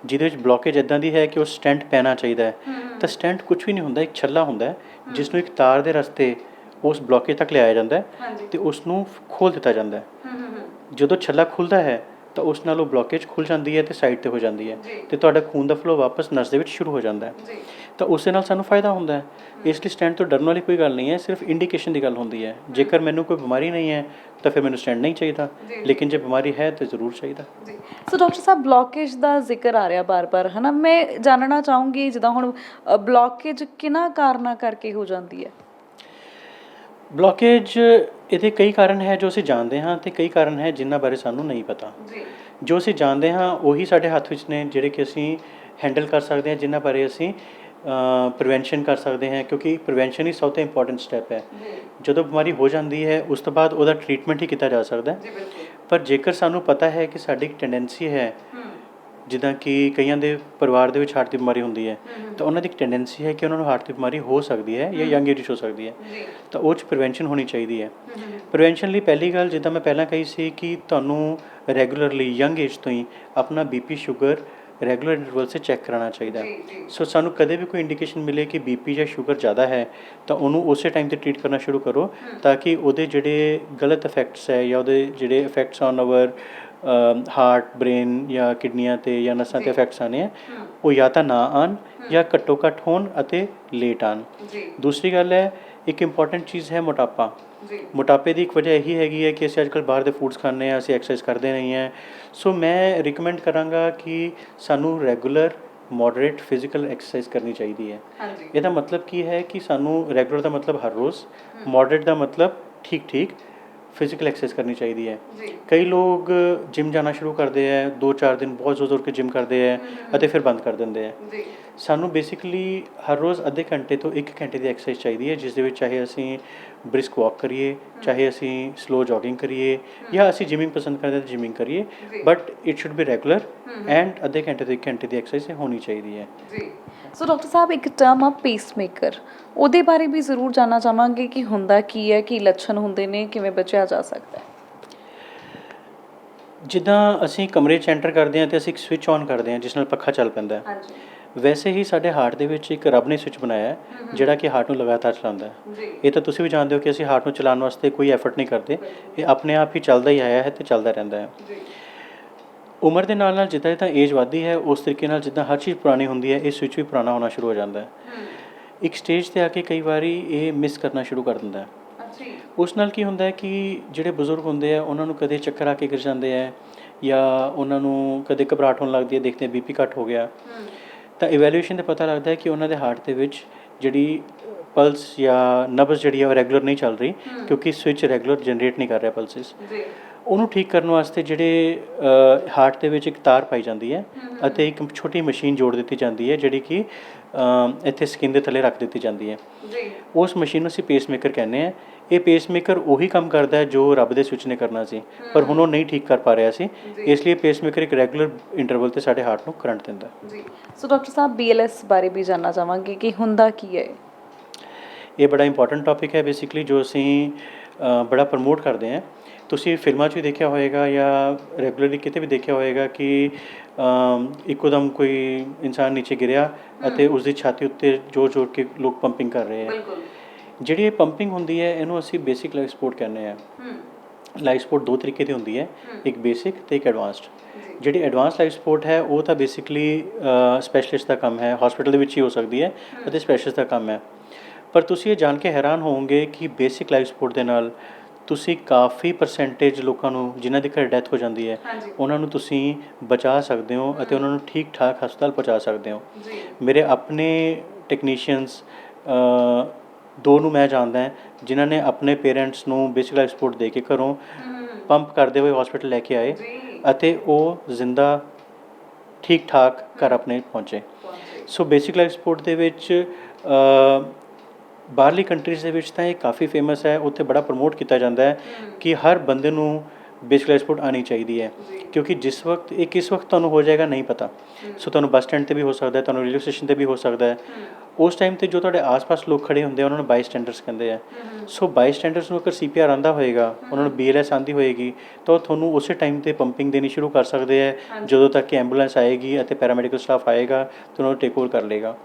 ਜਿਹਦੇ ਵਿੱਚ ਬਲੋਕੇਜ ਇੱਦਾਂ ਦੀ ਹੈ ਕਿ ਉਹ ਸਟੈਂਟ ਪੈਣਾ ਚਾਹੀਦਾ ਹੈ, ਤਾਂ ਸਟੈਂਟ ਕੁਝ ਵੀ ਨਹੀਂ ਹੁੰਦਾ, ਇੱਕ ਛੱਲਾ ਹੁੰਦਾ ਹੈ ਜਿਸ ਨੂੰ ਇੱਕ ਤਾਰ ਦੇ ਰਸਤੇ ਉਸ ਬਲੋਕੇਜ ਤੱਕ ਲਿਆਇਆ ਜਾਂਦਾ ਹੈ ਅਤੇ ਉਸ ਨੂੰ ਖੋਲ੍ਹ ਦਿੱਤਾ ਜਾਂਦਾ ਹੈ। ਜਦੋਂ ਛੱਲਾ ਖੁੱਲ੍ਹਦਾ ਹੈ ਤਾਂ ਉਸ ਨਾਲ ਉਹ ਬਲੋਕੇਜ ਖੁੱਲ੍ਹ ਜਾਂਦੀ ਹੈ ਅਤੇ ਸਾਈਡ 'ਤੇ ਹੋ ਜਾਂਦੀ ਹੈ ਅਤੇ ਤੁਹਾਡਾ ਖੂਨ ਦਾ ਫਲੋ ਵਾਪਸ ਨਸ ਦੇ ਵਿੱਚ ਸ਼ੁਰੂ ਹੋ ਜਾਂਦਾ ਹੈ, ਤਾਂ ਉਸ ਦੇ ਨਾਲ ਸਾਨੂੰ ਫਾਇਦਾ ਹੁੰਦਾ ਹੈ। ਇਸ ਲਈ ਸਟੈਂਟ ਤੋਂ ਡਰਨ ਵਾਲੀ ਕੋਈ ਗੱਲ ਨਹੀਂ ਹੈ, ਸਿਰਫ ਇੰਡੀਕੇਸ਼ਨ ਦੀ ਗੱਲ ਹੁੰਦੀ ਹੈ। ਜੇਕਰ ਮੈਨੂੰ ਕੋਈ ਬਿਮਾਰੀ ਨਹੀਂ ਹੈ ਤਾਂ ਫਿਰ ਮੈਨੂੰ ਸਟੈਂਟ ਨਹੀਂ ਚਾਹੀਦਾ, ਲੇਕਿਨ ਜੇ ਬਿਮਾਰੀ ਹੈ ਤਾਂ ਜ਼ਰੂਰ ਚਾਹੀਦਾ। ਸੋ ਡਾਕਟਰ ਸਾਹਿਬ, ਬਲੋਕੇਜ ਦਾ ਜ਼ਿਕਰ ਆ ਰਿਹਾ ਬਾਰ-ਬਾਰ, ਹੈ ਨਾ, ਮੈਂ ਜਾਣਨਾ ਚਾਹੂੰਗੀ ਜਿੱਦਾਂ ਹੁਣ ਬਲੋਕੇਜ ਕਿਹਨਾਂ ਕਾਰਨਾਂ ਕਰਕੇ ਹੋ ਜਾਂਦੀ ਹੈ? ਬਲੋਕੇਜ ਇਹਦੇ ਕਈ ਕਾਰਨ ਹੈ ਜੋ ਅਸੀਂ ਜਾਣਦੇ ਹਾਂ ਅਤੇ ਕਈ ਕਾਰਨ ਹੈ ਜਿਨ੍ਹਾਂ ਬਾਰੇ ਸਾਨੂੰ ਨਹੀਂ ਪਤਾ। ਜੋ ਅਸੀਂ ਜਾਣਦੇ ਹਾਂ ਉਹੀ ਸਾਡੇ ਹੱਥ ਵਿੱਚ ਨੇ, ਜਿਹੜੇ ਕਿ ਅਸੀਂ ਹੈਂਡਲ ਕਰ ਸਕਦੇ ਹਾਂ, ਜਿਨ੍ਹਾਂ ਬਾਰੇ ਅਸੀਂ ਪ੍ਰੀਵੈਂਸ਼ਨ ਕਰ ਸਕਦੇ ਹਾਂ, ਕਿਉਂਕਿ ਪ੍ਰੀਵੈਂਸ਼ਨ ਹੀ ਸਭ ਤੋਂ ਇੰਪੋਰਟੈਂਟ ਸਟੈਪ ਹੈ। ਜਦੋਂ ਬਿਮਾਰੀ ਹੋ ਜਾਂਦੀ ਹੈ ਉਸ ਤੋਂ ਬਾਅਦ ਉਹਦਾ ਟਰੀਟਮੈਂਟ ਹੀ ਕੀਤਾ ਜਾ ਸਕਦਾ ਹੈ। ਪਰ ਜੇਕਰ ਸਾਨੂੰ ਪਤਾ ਹੈ ਕਿ ਸਾਡੀ ਇੱਕ ਟੈਂਡੈਂਸੀ ਹੈ, ਜਿੱਦਾਂ ਕਿ ਕਈਆਂ ਦੇ ਪਰਿਵਾਰ ਦੇ ਵਿੱਚ ਹਾਰਟ ਦੀ ਬਿਮਾਰੀ ਹੁੰਦੀ ਹੈ, ਤਾਂ ਉਹਨਾਂ ਦੀ ਇੱਕ ਟੈਂਡੈਂਸੀ ਹੈ ਕਿ ਉਹਨਾਂ ਨੂੰ ਹਾਰਟ ਦੀ ਬਿਮਾਰੀ ਹੋ ਸਕਦੀ ਹੈ ਜਾਂ ਯੰਗ ਏਜ 'ਚ ਹੋ ਸਕਦੀ ਹੈ, ਤਾਂ ਉਹ 'ਚ ਪ੍ਰੀਵੈਂਸ਼ਨ ਹੋਣੀ ਚਾਹੀਦੀ ਹੈ। ਪ੍ਰੀਵੈਂਸ਼ਨ ਲਈ ਪਹਿਲੀ ਗੱਲ, ਜਿੱਦਾਂ ਮੈਂ ਪਹਿਲਾਂ ਕਹੀ ਸੀ, ਕਿ ਤੁਹਾਨੂੰ ਰੈਗੂਲਰਲੀ ਯੰਗ ਏਜ ਤੋਂ ਹੀ ਆਪਣਾ BP ਸ਼ੂਗਰ ਰੈਗੂਲਰ ਇੰਟਰਵਲ 'ਤੇ ਚੈੱਕ ਕਰਾਉਣਾ ਚਾਹੀਦਾ। ਸੋ ਸਾਨੂੰ ਕਦੇ ਵੀ ਕੋਈ ਇੰਡੀਕੇਸ਼ਨ ਮਿਲੇ ਕਿ BP ਜਾਂ ਸ਼ੂਗਰ ਜ਼ਿਆਦਾ ਹੈ ਤਾਂ ਉਹਨੂੰ ਉਸੇ ਟਾਈਮ 'ਤੇ ਟਰੀਟ ਕਰਨਾ ਸ਼ੁਰੂ ਕਰੋ, ਤਾਂ ਕਿ ਉਹਦੇ ਜਿਹੜੇ ਗਲਤ ਇਫੈਕਟਸ ਹੈ ਜਾਂ ਉਹਦੇ ਜਿਹੜੇ effects on our heart, brain ਜਾਂ ਕਿਡਨੀਆਂ 'ਤੇ ਜਾਂ ਨਸਾਂ 'ਤੇ ਇਫੈਕਟਸ ਆਉਣੇ ਆ, ਉਹ ਜਾਂ ਤਾਂ ਨਾ ਆਉਣ ਜਾਂ ਘੱਟੋ ਘੱਟ ਹੋਣ ਅਤੇ ਲੇਟ ਆਉਣ। ਦੂਸਰੀ ਗੱਲ ਹੈ, ਇੱਕ ਇੰਪੋਰਟੈਂਟ ਚੀਜ਼ ਹੈ ਮੋਟਾਪਾ। ਮੋਟਾਪੇ ਦੀ ਇੱਕ ਵਜ੍ਹਾ ਇਹੀ ਹੈਗੀ ਹੈ ਕਿ ਅਸੀਂ ਅੱਜ ਕੱਲ੍ਹ ਬਾਹਰ ਦੇ ਫੂਡਸ ਖਾਂਦੇ ਹਾਂ, ਅਸੀਂ ਐਕਸਰਸਾਈਜ਼ ਕਰਦੇ ਨਹੀਂ ਹੈ। ਸੋ ਮੈਂ ਰਿਕਮੈਂਡ ਕਰਾਂਗਾ ਕਿ ਸਾਨੂੰ ਰੈਗੂਲਰ ਮੋਡਰੇਟ ਫਿਜ਼ੀਕਲ ਐਕਸਰਸਾਈਜ਼ ਕਰਨੀ ਚਾਹੀਦੀ ਹੈ। ਇਹਦਾ ਮਤਲਬ ਕੀ ਹੈ ਕਿ ਸਾਨੂੰ ਰੈਗੂਲਰ ਦਾ ਮਤਲਬ ਹਰ ਰੋਜ਼, ਮੋਡਰੇਟ ਦਾ ਮਤਲਬ ਠੀਕ ਠੀਕ ਫਿਜ਼ੀਕਲ ਐਕਸਰਸਾਈਜ਼ ਕਰਨੀ ਚਾਹੀਦੀ ਹੈ। ਕਈ ਲੋਕ ਜਿਮ ਜਾਣਾ ਸ਼ੁਰੂ ਕਰਦੇ ਹੈ, 2-4 ਦਿਨ ਬਹੁਤ ਜ਼ੋਰ ਜ਼ੋਰ ਕੇ ਜਿਮ ਕਰਦੇ ਹੈ ਅਤੇ ਫਿਰ ਬੰਦ ਕਰ ਦਿੰਦੇ ਹੈ। ਸਾਨੂੰ ਬੇਸਿਕਲੀ ਹਰ ਰੋਜ਼ ਅੱਧੇ ਘੰਟੇ ਤੋਂ 1 ਘੰਟੇ ਦੀ ਐਕਸਰਸਾਈਜ਼ ਚਾਹੀਦੀ ਹੈ, ਜਿਸ ਦੇ ਵਿੱਚ ਚਾਹੇ ਅਸੀਂ ਬ੍ਰਿਸਕ ਵਾਕ ਕਰੀਏ, ਚਾਹੇ ਅਸੀਂ ਸਲੋ ਜੋਗਿੰਗ ਕਰੀਏ, ਜਾਂ ਅਸੀਂ ਜਿਮਿੰਗ ਪਸੰਦ ਕਰਦੇ ਤਾਂ ਜਿਮਿੰਗ ਕਰੀਏ, but it should be regular and ਅੱਧੇ ਘੰਟੇ ਤੋਂ 1 ਘੰਟੇ ਦੀ ਐਕਸਰਸਾਈਜ਼ ਹੋਣੀ ਚਾਹੀਦੀ ਹੈ। ਸੋ ਡਾਕਟਰ ਸਾਹਿਬ, ਇੱਕ ਟਰਮ ਆ ਪੇਸਮੇਕਰ, ਉਹਦੇ ਬਾਰੇ ਵੀ ਜ਼ਰੂਰ ਜਾਣਨਾ ਚਾਹਾਂਗੇ ਕਿ ਹੁੰਦਾ ਕੀ ਹੈ, ਕੀ ਲੱਛਣ ਹੁੰਦੇ ਨੇ, ਕਿਵੇਂ ਬਚਿਆ ਜਾ ਸਕਦਾ ਹੈ? ਜਿੱਦਾਂ ਅਸੀਂ ਕਮਰੇ 'ਚ ਐਂਟਰ ਕਰਦੇ ਹਾਂ ਅਤੇ ਅਸੀਂ ਇੱਕ ਸਵਿੱਚ ਔਨ ਕਰਦੇ ਹਾਂ ਜਿਸ ਨਾਲ ਪੱਖਾ ਚੱਲ ਪੈਂਦਾ ਹੈ, ਵੈਸੇ ਹੀ ਸਾਡੇ ਹਾਰਟ ਦੇ ਵਿੱਚ ਇੱਕ ਰੱਬ ਨੇ ਸਵਿੱਚ ਬਣਾਇਆ ਹੈ ਜਿਹੜਾ ਕਿ ਹਾਰਟ ਨੂੰ ਲਗਾਤਾਰ ਚਲਾਉਂਦਾ ਹੈ। ਇਹ ਤਾਂ ਤੁਸੀਂ ਵੀ ਜਾਣਦੇ ਹੋ ਕਿ ਅਸੀਂ ਹਾਰਟ ਨੂੰ ਚਲਾਉਣ ਵਾਸਤੇ ਕੋਈ ਐਫਰਟ ਨਹੀਂ ਕਰਦੇ, ਇਹ ਆਪਣੇ ਆਪ ਹੀ ਚੱਲਦਾ ਹੀ ਆਇਆ ਹੈ ਅਤੇ ਚੱਲਦਾ ਰਹਿੰਦਾ ਹੈ। ਉਮਰ ਦੇ ਨਾਲ ਨਾਲ ਜਿੱਦਾਂ ਜਿੱਦਾਂ ਏਜ ਵੱਧਦੀ ਹੈ, ਉਸ ਤਰੀਕੇ ਨਾਲ ਜਿੱਦਾਂ ਹਰ ਚੀਜ਼ ਪੁਰਾਣੀ ਹੁੰਦੀ ਹੈ, ਇਹ ਸਵਿੱਚ ਵੀ ਪੁਰਾਣਾ ਹੋਣਾ ਸ਼ੁਰੂ ਹੋ ਜਾਂਦਾ ਹੈ। ਇੱਕ ਸਟੇਜ 'ਤੇ ਆ ਕੇ ਕਈ ਵਾਰੀ ਇਹ ਮਿਸ ਕਰਨਾ ਸ਼ੁਰੂ ਕਰ ਦਿੰਦਾ ਹੈ। ਉਸ ਨਾਲ ਕੀ ਹੁੰਦਾ ਹੈ ਕਿ ਜਿਹੜੇ ਬਜ਼ੁਰਗ ਹੁੰਦੇ ਆ ਉਹਨਾਂ ਨੂੰ ਕਦੇ ਚੱਕਰ ਆ ਕੇ ਗਿਰ ਜਾਂਦੇ ਹੈ, ਜਾਂ ਉਹਨਾਂ ਨੂੰ ਕਦੇ ਘਬਰਾਹਟ ਹੋਣ ਲੱਗਦੀ ਹੈ, ਦੇਖਦੇ BP ਘੱਟ ਹੋ ਗਿਆ, ਤਾਂ ਇਵੈਲੂਏਸ਼ਨ 'ਤੇ ਪਤਾ ਲੱਗਦਾ ਹੈ ਕਿ ਉਹਨਾਂ ਦੇ ਹਾਰਟ ਦੇ ਵਿੱਚ ਜਿਹੜੀ ਪਲਸ ਜਾਂ ਨਬਜ਼ ਜਿਹੜੀ ਆ ਉਹ ਰੈਗੂਲਰ ਨਹੀਂ ਚੱਲ ਰਹੀ, ਕਿਉਂਕਿ ਸਵਿੱਚ ਰੈਗੂਲਰ ਜਨਰੇਟ ਨਹੀਂ ਕਰ ਰਿਹਾ ਪਲਸਿਸ। ਉਹਨੂੰ ਠੀਕ ਕਰਨ ਵਾਸਤੇ ਜਿਹੜੇ ਹਾਰਟ ਦੇ ਵਿੱਚ ਇੱਕ ਤਾਰ ਪਾਈ ਜਾਂਦੀ ਹੈ ਅਤੇ ਇੱਕ ਛੋਟੀ ਮਸ਼ੀਨ ਜੋੜ ਦਿੱਤੀ ਜਾਂਦੀ ਹੈ, ਜਿਹੜੀ ਕਿ ਇੱਥੇ ਸਕਿਨ ਦੇ ਥੱਲੇ ਰੱਖ ਦਿੱਤੀ ਜਾਂਦੀ ਹੈ। ਉਸ ਮਸ਼ੀਨ ਨੂੰ ਅਸੀਂ ਪੇਸਮੇਕਰ ਕਹਿੰਦੇ ਹਾਂ। ਇਹ ਪੇਸਮੇਕਰ ਉਹੀ ਕੰਮ ਕਰਦਾ ਹੈ ਜੋ ਰੱਬ ਦੇ ਸਵਿੱਚ ਨੇ ਕਰਨਾ ਸੀ, ਪਰ ਹੁਣ ਉਹ ਨਹੀਂ ਠੀਕ ਕਰ ਪਾ ਰਿਹਾ ਸੀ, ਇਸ ਲਈ ਪੇਸਮੇਕਰ ਇੱਕ ਰੈਗੂਲਰ ਇੰਟਰਵਲ 'ਤੇ ਸਾਡੇ ਹਾਰਟ ਨੂੰ ਕਰੰਟ ਦਿੰਦਾ। ਸੋ ਡਾਕਟਰ ਸਾਹਿਬ, BLS ਬਾਰੇ ਵੀ ਜਾਣਨਾ ਚਾਹਾਂਗੇ ਕਿ ਹੁੰਦਾ ਕੀ ਹੈ? ਇਹ ਬੜਾ ਇੰਪੋਰਟੈਂਟ ਟੌਪਿਕ ਹੈ ਬੇਸਿਕਲੀ, ਜੋ ਅਸੀਂ ਬੜਾ ਪ੍ਰਮੋਟ ਕਰਦੇ ਹਾਂ। ਤੁਸੀਂ ਫਿਲਮਾਂ 'ਚ ਵੀ ਦੇਖਿਆ ਹੋਏਗਾ ਜਾਂ ਰੈਗੂਲਰਲੀ ਕਿਤੇ ਵੀ ਦੇਖਿਆ ਹੋਏਗਾ ਕਿ ਇੱਕੋ ਦਮ ਕੋਈ ਇਨਸਾਨ ਨੀਚੇ ਗਿਰਿਆ ਅਤੇ ਉਸਦੀ ਛਾਤੀ ਉੱਤੇ ਜ਼ੋਰ ਜ਼ੋਰ ਕੇ ਲੋਕ ਪੰਪਿੰਗ ਕਰ ਰਹੇ ਹੈ। ਜਿਹੜੀ ਇਹ ਪੰਪਿੰਗ ਹੁੰਦੀ ਹੈ, ਇਹਨੂੰ ਅਸੀਂ ਬੇਸਿਕ ਲਾਈਫ ਸਪੋਰਟ ਕਹਿੰਦੇ ਹਾਂ। ਲਾਈਫ ਸਪੋਰਟ ਦੋ ਤਰੀਕੇ ਦੀ ਹੁੰਦੀ ਹੈ, ਇੱਕ ਬੇਸਿਕ ਅਤੇ ਇੱਕ ਐਡਵਾਂਸਡ। ਜਿਹੜੀ ਐਡਵਾਂਸ ਲਾਈਫ ਸਪੋਰਟ ਹੈ ਉਹ ਤਾਂ ਬੇਸਿਕਲੀ ਸਪੈਸ਼ਲਿਸਟ ਦਾ ਕੰਮ ਹੈ, ਹਸਪੀਟਲ ਦੇ ਵਿੱਚ ਹੀ ਹੋ ਸਕਦੀ ਹੈ ਅਤੇ ਸਪੈਸ਼ਲਿਸਟ ਦਾ ਕੰਮ ਹੈ। ਪਰ ਤੁਸੀਂ ਇਹ ਜਾਣ ਕੇ ਹੈਰਾਨ ਹੋਵੋਗੇ ਕਿ ਬੇਸਿਕ ਲਾਈਫ ਸਪੋਰਟ ਦੇ ਨਾਲ ਤੁਸੀਂ ਕਾਫੀ ਪਰਸੈਂਟੇਜ ਲੋਕਾਂ ਨੂੰ ਜਿਨ੍ਹਾਂ ਦੀ ਘਰ ਡੈਥ ਹੋ ਜਾਂਦੀ ਹੈ ਉਹਨਾਂ ਨੂੰ ਤੁਸੀਂ ਬਚਾ ਸਕਦੇ ਹੋ ਅਤੇ ਉਹਨਾਂ ਨੂੰ ਠੀਕ ਠਾਕ ਹਸਪਤਾਲ ਪਹੁੰਚਾ ਸਕਦੇ ਹੋ। ਮੇਰੇ ਆਪਣੇ ਟੈਕਨੀਸ਼ੀਅਨਸ ਦੋ ਨੂੰ ਮੈਂ ਜਾਣਦਾ ਜਿਨ੍ਹਾਂ ਨੇ ਆਪਣੇ ਪੇਰੈਂਟਸ ਨੂੰ ਬੇਸਿਕ ਲਾਈਫ ਸਪੋਰਟ ਦੇ ਕੇ ਘਰੋਂ ਪੰਪ ਕਰਦੇ ਹੋਏ ਹਸਪੀਟਲ ਲੈ ਕੇ ਆਏ ਅਤੇ ਉਹ ਜ਼ਿੰਦਾ ਠੀਕ ਠਾਕ ਘਰ ਆਪਣੇ ਪਹੁੰਚੇ। ਸੋ ਬੇਸਿਕ ਲਾਈਫ ਸਪੋਰਟ ਦੇ ਵਿੱਚ ਬਾਹਰਲੀ ਕੰਟਰੀਜ਼ ਦੇ ਵਿੱਚ ਤਾਂ ਇਹ ਕਾਫੀ ਫੇਮਸ ਹੈ, ਉੱਥੇ ਬੜਾ ਪ੍ਰਮੋਟ ਕੀਤਾ ਜਾਂਦਾ ਹੈ ਕਿ ਹਰ ਬੰਦੇ ਨੂੰ ਬੇਸਿਕ ਲਾਈਫ ਸਪੋਰਟ ਆਉਣੀ ਚਾਹੀਦੀ ਹੈ, ਕਿਉਂਕਿ ਜਿਸ ਵਕਤ ਇਹ ਕਿਸ ਵਕਤ ਤੁਹਾਨੂੰ ਹੋ ਜਾਏਗਾ ਨਹੀਂ ਪਤਾ। ਸੋ ਤੁਹਾਨੂੰ ਬੱਸ ਸਟੈਂਡ 'ਤੇ ਵੀ ਹੋ ਸਕਦਾ ਹੈ, ਤੁਹਾਨੂੰ ਰੇਲਵੇ ਸਟੇਸ਼ਨ 'ਤੇ ਵੀ ਹੋ ਸਕਦਾ ਹੈ। ਉਸ ਟਾਈਮ 'ਤੇ ਜੋ ਤੁਹਾਡੇ ਆਸ-ਪਾਸ ਲੋਕ ਖੜੇ ਹੁੰਦੇ ਆ ਉਹਨਾਂ ਨੂੰ ਬਾਈ ਸਟੈਂਡਰਸ ਕਹਿੰਦੇ ਆ। ਸੋ ਬਾਈ ਸਟੈਂਡਰਸ ਨੂੰ ਅਗਰ CPR ਆਉਂਦਾ ਹੋਏਗਾ, ਉਹਨਾਂ ਨੂੰ BLS ਆਉਂਦੀ ਹੋਏਗੀ ਤਾਂ ਉਹ ਤੁਹਾਨੂੰ ਉਸੇ ਟਾਈਮ 'ਤੇ ਪੰਪਿੰਗ ਦੇਣੀ ਸ਼ੁਰੂ ਕਰ ਸਕਦੇ ਹੈ ਜਦੋਂ ਤੱਕ ਕਿ ਐਂਬੂਲੈਂਸ ਆਏਗੀ ਅਤੇ ਪੈਰਾਮੈਡੀਕਲ ਸਟਾਫ ਆਏਗਾ ਤੇ ਉਹਨਾਂ ਨੂੰ ਟੇਕ ਓਵਰ ਕਰ ਲਏਗਾ।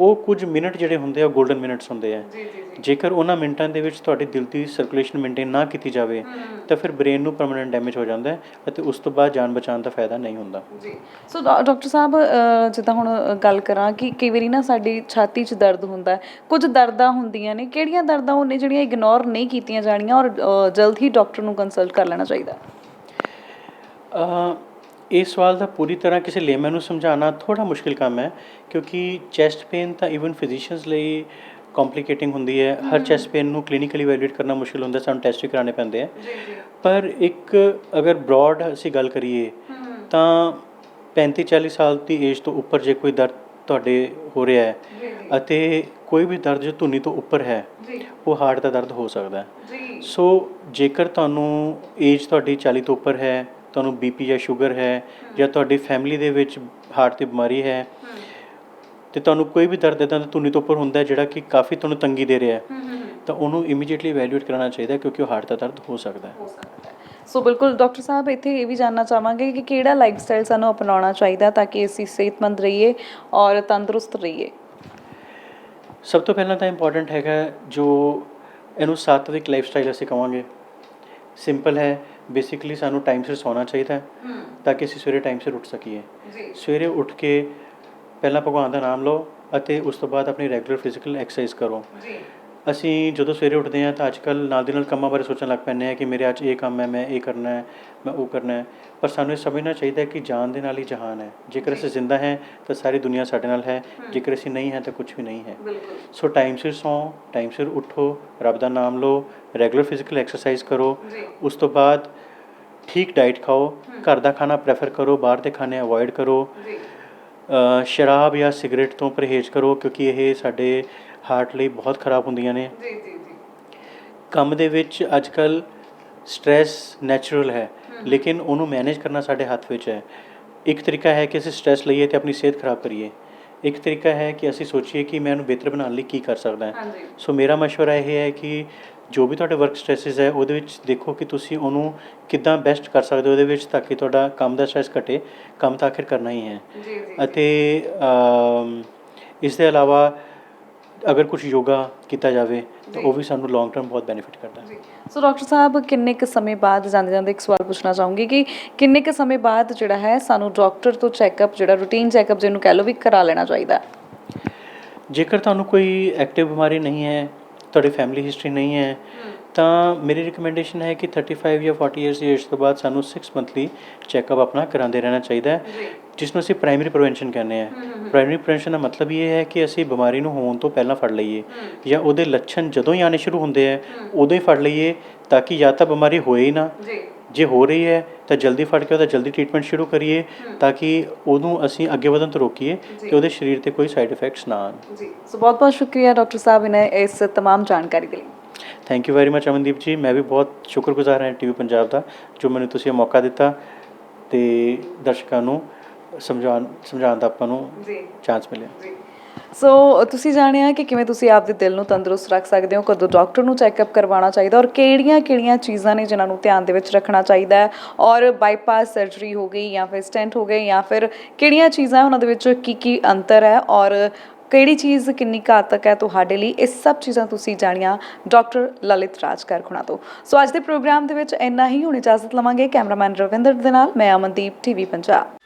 ਉਹ ਕੁਝ ਮਿੰਟ ਜਿਹੜੇ ਹੁੰਦੇ ਆ ਉਹ ਗੋਲਡਨ ਮਿੰਟਸ ਹੁੰਦੇ ਆ। ਜੇਕਰ ਉਹਨਾਂ ਮਿੰਟਾਂ ਦੇ ਵਿੱਚ ਤੁਹਾਡੀ ਦਿਲ ਦੀ ਸਰਕੂਲੇਸ਼ਨ ਮੇਨਟੇਨ ਨਾ ਕੀਤੀ ਜਾਵੇ ਤਾਂ ਫਿਰ ਬ੍ਰੇਨ ਨੂੰ ਪਰਮਾਨੈਂਟ ਡੈਮੇਜ ਹੋ ਜਾਂਦਾ ਹੈ ਅਤੇ ਉਸ ਤੋਂ ਬਾਅਦ ਜਾਨ ਬਚਾਉਣ ਦਾ ਫਾਇਦਾ ਨਹੀਂ ਹੁੰਦਾ। ਸੋ ਡਾਕਟਰ ਸਾਹਿਬ, ਜਿੱਦਾਂ ਹੁਣ ਗੱਲ ਕਰਾਂ ਕਿ ਕਈ ਵਾਰੀ ਨਾ ਸਾਡੀ ਛਾਤੀ 'ਚ ਦਰਦ ਹੁੰਦਾ, ਕੁਝ ਦਰਦਾਂ ਹੁੰਦੀਆਂ ਨੇ, ਕਿਹੜੀਆਂ ਦਰਦਾਂ ਉਹ ਨੇ ਜਿਹੜੀਆਂ ਇਗਨੋਰ ਨਹੀਂ ਕੀਤੀਆਂ ਜਾਣੀਆਂ ਔਰ ਜਲਦ ਹੀ ਡਾਕਟਰ ਨੂੰ ਕੰਸਲਟ ਕਰ ਲੈਣਾ ਚਾਹੀਦਾ? ਇਹ ਸਵਾਲ ਦਾ ਪੂਰੀ ਤਰ੍ਹਾਂ ਕਿਸੇ ਲੇਮੈਨ ਨੂੰ ਸਮਝਾਉਣਾ ਥੋੜ੍ਹਾ ਮੁਸ਼ਕਿਲ ਕੰਮ ਹੈ, ਕਿਉਂਕਿ ਚੈਸਟ ਪੇਨ ਤਾਂ ਈਵਨ ਫਿਜ਼ੀਸ਼ੀਅਨਸ ਲਈ ਕੰਪਲਿਕੇਟਿੰਗ ਹੁੰਦੀ ਹੈ। ਹਰ ਚੈਸਟ ਪੇਨ ਨੂੰ ਕਲੀਨਿਕਲੀ ਵੈਲੀਡੇਟ ਕਰਨਾ ਮੁਸ਼ਕਿਲ ਹੁੰਦਾ, ਸਾਨੂੰ ਟੈਸਟ ਵੀ ਕਰਾਉਣੇ ਪੈਂਦੇ ਆ। ਪਰ ਇੱਕ ਅਗਰ ਬਰੋਡ ਅਸੀਂ ਗੱਲ ਕਰੀਏ ਤਾਂ 35-40 ਸਾਲ ਦੀ ਏਜ ਤੋਂ ਉੱਪਰ ਜੇ ਕੋਈ ਦਰਦ ਤੁਹਾਡੇ ਹੋ ਰਿਹਾ ਹੈ ਅਤੇ ਕੋਈ ਵੀ ਦਰਦ ਜੋ ਧੁਨੀ ਤੋਂ ਉੱਪਰ ਹੈ ਉਹ ਹਾਰਟ ਦਾ ਦਰਦ ਹੋ ਸਕਦਾ ਹੈ। ਸੋ ਜੇਕਰ ਤੁਹਾਨੂੰ ਏਜ ਤੁਹਾਡੀ 40 ਤੋਂ ਉੱਪਰ ਹੈ, ਤੁਹਾਨੂੰ BP ਜਾਂ ਸ਼ੂਗਰ ਹੈ ਜਾਂ ਤੁਹਾਡੀ ਫੈਮਿਲੀ ਦੇ ਵਿੱਚ ਹਾਰਟ ਦੀ ਬਿਮਾਰੀ ਹੈ ਅਤੇ ਤੁਹਾਨੂੰ ਕੋਈ ਵੀ ਦਰਦ ਇੱਦਾਂ ਦਾ ਧੁਨੀ ਤੋਂ ਉੱਪਰ ਹੁੰਦਾ ਜਿਹੜਾ ਕਿ ਕਾਫੀ ਤੁਹਾਨੂੰ ਤੰਗੀ ਦੇ ਰਿਹਾ ਤਾਂ ਉਹਨੂੰ ਇਮੀਡੀਏਟਲੀ ਇਵੈਲੂਏਟ ਕਰਾਉਣਾ ਚਾਹੀਦਾ, ਕਿਉਂਕਿ ਉਹ ਹਾਰਟ ਦਾ ਦਰਦ ਹੋ ਸਕਦਾ ਹੈ। ਸੋ ਬਿਲਕੁਲ ਡਾਕਟਰ ਸਾਹਿਬ, ਇੱਥੇ ਇਹ ਵੀ ਜਾਣਨਾ ਚਾਹਾਂਗੇ ਕਿ ਕਿਹੜਾ ਲਾਈਫ ਸਟਾਈਲ ਸਾਨੂੰ ਅਪਣਾਉਣਾ ਚਾਹੀਦਾ ਤਾਂ ਕਿ ਅਸੀਂ ਸਿਹਤਮੰਦ ਰਹੀਏ ਔਰ ਤੰਦਰੁਸਤ ਰਹੀਏ? ਸਭ ਤੋਂ ਪਹਿਲਾਂ ਤਾਂ ਇੰਪੋਰਟੈਂਟ ਹੈਗਾ ਜੋ ਇਹਨੂੰ ਸਾਤਵਿਕ ਲਾਈਫ ਸਟਾਈਲ ਅਸੀਂ ਕਹਾਂਗੇ। ਸਿੰਪਲ ਹੈ, ਬੇਸਿਕਲੀ ਸਾਨੂੰ ਟਾਈਮ ਸਿਰ ਸੌਣਾ ਚਾਹੀਦਾ ਤਾਂ ਕਿ ਅਸੀਂ ਸਵੇਰੇ ਟਾਈਮ ਸਿਰ ਉੱਠ ਸਕੀਏ। ਸਵੇਰੇ ਉੱਠ ਕੇ ਪਹਿਲਾਂ ਭਗਵਾਨ ਦਾ ਨਾਮ ਲਓ ਅਤੇ ਉਸ ਤੋਂ ਬਾਅਦ ਆਪਣੀ ਰੈਗੂਲਰ ਫਿਜ਼ੀਕਲ ਐਕਸਰਸਾਈਜ਼ ਕਰੋ। ਅਸੀਂ ਜਦੋਂ ਸਵੇਰੇ ਉੱਠਦੇ ਹਾਂ ਤਾਂ ਅੱਜ ਕੱਲ੍ਹ ਨਾਲ ਦੀ ਨਾਲ ਕੰਮਾਂ ਬਾਰੇ ਸੋਚਣ ਲੱਗ ਪੈਂਦੇ ਹਾਂ ਕਿ ਮੇਰੇ ਅੱਜ ਇਹ ਕੰਮ ਹੈ, ਮੈਂ ਇਹ ਕਰਨਾ ਹੈ, ਮੈਂ ਉਹ ਕਰਨਾ ਹੈ। ਪਰ ਸਾਨੂੰ ਇਹ ਸਮਝਣਾ ਚਾਹੀਦਾ ਕਿ ਜਾਨ ਦੇ ਨਾਲ ਹੀ ਜਹਾਨ ਹੈ। ਜੇਕਰ ਅਸੀਂ ਜ਼ਿੰਦਾ ਹੈ ਤਾਂ ਸਾਰੀ ਦੁਨੀਆ ਸਾਡੇ ਨਾਲ ਹੈ, ਜੇਕਰ ਅਸੀਂ ਨਹੀਂ ਹੈ ਤਾਂ ਕੁਝ ਵੀ ਨਹੀਂ ਹੈ। ਸੋ ਟਾਈਮ ਸਿਰ ਸੌਂ, ਟਾਈਮ ਸਿਰ ਉੱਠੋ, ਰੱਬ ਦਾ ਨਾਮ ਲਓ, ਰੈਗੂਲਰ ਫਿਜ਼ੀਕਲ ਐਕਸਰਸਾਈਜ਼ ਕਰੋ। ਉਸ ਤੋਂ ਬਾਅਦ ਠੀਕ ਡਾਈਟ ਖਾਓ, ਘਰ ਦਾ ਖਾਣਾ ਪ੍ਰੈਫਰ ਕਰੋ, ਬਾਹਰ ਦੇ ਖਾਣੇ ਅਵੋਇਡ ਕਰੋ। ਸ਼ਰਾਬ ਜਾਂ ਸਿਗਰਟ ਤੋਂ ਪਰਹੇਜ਼ ਕਰੋ, ਕਿਉਂਕਿ ਇਹ ਸਾਡੇ ਹਾਰਟ ਲਈ ਬਹੁਤ ਖਰਾਬ ਹੁੰਦੀਆਂ ਨੇ। ਕੰਮ ਦੇ ਵਿੱਚ ਅੱਜ ਕੱਲ੍ਹ ਸਟ੍ਰੈਸ ਨੈਚੁਰਲ ਹੈ, ਲੇਕਿਨ ਉਹਨੂੰ ਮੈਨੇਜ ਕਰਨਾ ਸਾਡੇ ਹੱਥ ਵਿੱਚ ਹੈ। ਇੱਕ ਤਰੀਕਾ ਹੈ ਕਿ ਅਸੀਂ ਸਟ੍ਰੈਸ ਲਈਏ ਅਤੇ ਆਪਣੀ ਸਿਹਤ ਖਰਾਬ ਕਰੀਏ। ਇੱਕ ਤਰੀਕਾ ਹੈ ਕਿ ਅਸੀਂ ਸੋਚੀਏ ਕਿ ਮੈਂ ਇਹਨੂੰ ਬਿਹਤਰ ਬਣਾਉਣ ਲਈ ਕੀ ਕਰ ਸਕਦਾ। ਸੋ ਮੇਰਾ ਮਸ਼ਵਰਾ ਇਹ ਹੈ ਕਿ ਜੋ ਵੀ ਤੁਹਾਡੇ ਵਰਕ ਸਟ੍ਰੈਸਿਸ ਹੈ ਉਹਦੇ ਵਿੱਚ ਦੇਖੋ ਕਿ ਤੁਸੀਂ ਉਹਨੂੰ ਕਿੱਦਾਂ ਬੈਸਟ ਕਰ ਸਕਦੇ ਹੋ ਉਹਦੇ ਵਿੱਚ, ਤਾਂ ਕਿ ਤੁਹਾਡਾ ਕੰਮ ਦਾ ਸਟ੍ਰੈਸ ਘਟੇ। ਕੰਮ ਤਾਂ ਆਖਿਰ ਕਰਨਾ ਹੀ ਹੈ। ਅਤੇ ਇਸ ਦੇ ਇਲਾਵਾ ਅਗਰ ਕੁਛ ਯੋਗਾ ਕੀਤਾ ਜਾਵੇ ਤਾਂ ਉਹ ਵੀ ਸਾਨੂੰ ਲੌਂਗ ਟਰਮ ਬਹੁਤ ਬੈਨੀਫਿਟ ਕਰਦਾ ਹੈ। ਸੋ ਡਾਕਟਰ ਸਾਹਿਬ, ਕਿੰਨੇ ਕੁ ਸਮੇਂ ਬਾਅਦ, ਜਾਂਦੇ ਜਾਂਦੇ ਇੱਕ ਸਵਾਲ ਪੁੱਛਣਾ ਚਾਹੂੰਗੀ ਕਿ ਕਿੰਨੇ ਕੁ ਸਮੇਂ ਬਾਅਦ ਜਿਹੜਾ ਹੈ ਸਾਨੂੰ ਡਾਕਟਰ ਤੋਂ ਚੈੱਕਅਪ, ਜਿਹੜਾ ਰੂਟੀਨ ਚੈੱਕਅਪ ਜਿਹਨੂੰ ਕਹਿ ਲਓ, ਵੀ ਕਰਾ ਲੈਣਾ ਚਾਹੀਦਾ? ਜੇਕਰ ਤੁਹਾਨੂੰ ਕੋਈ ਐਕਟਿਵ ਬਿਮਾਰੀ ਨਹੀਂ ਹੈ, ਤੁਹਾਡੀ ਫੈਮਿਲੀ ਹਿਸਟਰੀ ਨਹੀਂ ਹੈ, ਤਾਂ ਮੇਰੀ ਰਿਕਮੈਂਡੇਸ਼ਨ ਹੈ ਕਿ 35 ਜਾਂ 40 ਈਅਰਸ ਦੀ ਏਜ ਤੋਂ ਬਾਅਦ ਸਾਨੂੰ 6 ਮੰਥਲੀ ਚੈੱਕਅਪ ਆਪਣਾ ਕਰਾਉਂਦੇ ਰਹਿਣਾ ਚਾਹੀਦਾ ਹੈ, ਜਿਸ ਨੂੰ ਅਸੀਂ ਪ੍ਰਾਇਮਰੀ ਪ੍ਰੀਵੈਂਸ਼ਨ ਕਹਿੰਦੇ ਹਾਂ। ਪ੍ਰਾਇਮਰੀ ਪ੍ਰੀਵੈਂਸ਼ਨ ਦਾ ਮਤਲਬ ਇਹ ਹੈ ਕਿ ਅਸੀਂ ਬਿਮਾਰੀ ਨੂੰ ਹੋਣ ਤੋਂ ਪਹਿਲਾਂ ਫੜ ਲਈਏ ਜਾਂ ਉਹਦੇ ਲੱਛਣ ਜਦੋਂ ਹੀ ਆਉਣੇ ਸ਼ੁਰੂ ਹੁੰਦੇ ਹੈ ਉਦੋਂ ਹੀ ਫੜ ਲਈਏ, ਤਾਂ ਕਿ ਜਾਂ ਤਾਂ ਬਿਮਾਰੀ ਹੋਏ ਹੀ ਨਾ, ਜੇ ਹੋ ਰਹੀ ਹੈ ਤਾਂ ਜਲਦੀ ਫੜ ਕੇ ਉਹਦਾ ਜਲਦੀ ਟ੍ਰੀਟਮੈਂਟ ਸ਼ੁਰੂ ਕਰੀਏ ਤਾਂ ਕਿ ਉਹਨੂੰ ਅਸੀਂ ਅੱਗੇ ਵਧਣ ਤੋਂ ਰੋਕੀਏ ਕਿ ਉਹਦੇ ਸਰੀਰ 'ਤੇ ਕੋਈ ਸਾਈਡ ਇਫੈਕਟਸ ਨਾ ਆਉਣ। ਜੀ, ਸੋ ਬਹੁਤ ਬਹੁਤ ਸ਼ੁਕਰੀਆ ਡਾਕਟਰ ਸਾਹਿਬ ਨੇ ਇਸ ਤਮਾਮ ਜਾਣਕਾਰੀ ਦੇ ਲਈ। Thank you very much Amandeep ਜੀ। ਮੈਂ ਵੀ ਬਹੁਤ ਸ਼ੁਕਰਗੁਜ਼ਾਰ ਹਾਂ TV ਪੰਜਾਬ ਦਾ, ਜੋ ਮੈਨੂੰ ਤੁਸੀਂ ਇਹ ਮੌਕਾ ਦਿੱਤਾ ਅਤੇ ਦਰਸ਼ਕਾਂ ਨੂੰ ਸਮਝਾਉਣ ਦਾ ਆਪਾਂ ਨੂੰ ਚਾਂਸ ਮਿਲਿਆ। ਸੋ ਤੁਸੀਂ ਜਾਣਿਆ ਕਿ ਕਿਵੇਂ ਤੁਸੀਂ ਆਪਦੇ ਦਿਲ ਨੂੰ ਤੰਦਰੁਸਤ ਰੱਖ ਸਕਦੇ ਹੋ, ਕਦੋਂ ਡਾਕਟਰ ਨੂੰ ਚੈੱਕਅਪ ਕਰਵਾਉਣਾ ਚਾਹੀਦਾ ਔਰ ਕਿਹੜੀਆਂ ਚੀਜ਼ਾਂ ਨੇ ਜਿਨ੍ਹਾਂ ਨੂੰ ਧਿਆਨ ਦੇ ਵਿੱਚ ਰੱਖਣਾ ਚਾਹੀਦਾ ਹੈ, ਔਰ ਬਾਈਪਾਸ ਸਰਜਰੀ ਹੋ ਗਈ ਜਾਂ ਫਿਰ ਸਟੈਂਟ ਹੋ ਗਏ ਜਾਂ ਫਿਰ ਕਿਹੜੀਆਂ ਚੀਜ਼ਾਂ ਉਹਨਾਂ ਦੇ ਵਿੱਚ ਕੀ ਅੰਤਰ ਹੈ ਔਰ ਕਿਹੜੀ ਚੀਜ਼ ਕਿੰਨੀ ਘਾਤਕ ਹੈ ਤੁਹਾਡੇ ਲਈ। ਇਹ ਸਭ ਚੀਜ਼ਾਂ ਤੁਸੀਂ ਜਾਣੀਆਂ ਡਾਕਟਰ ਲਲਿਤ ਰਾਜ ਕਾਰਖੁਣਾ ਤੋਂ। ਸੋ ਅੱਜ ਦੇ ਪ੍ਰੋਗਰਾਮ ਦੇ ਵਿੱਚ ਇੰਨਾ ਹੀ। ਹੁਣ ਇਜਾਜ਼ਤ ਲਵਾਂਗੇ ਕੈਮਰਾਮੈਨ ਰਵਿੰਦਰ ਦੇ ਨਾਲ। ਮੈਂ ਅਮਨਦੀਪ, TV ਪੰਜਾਬ।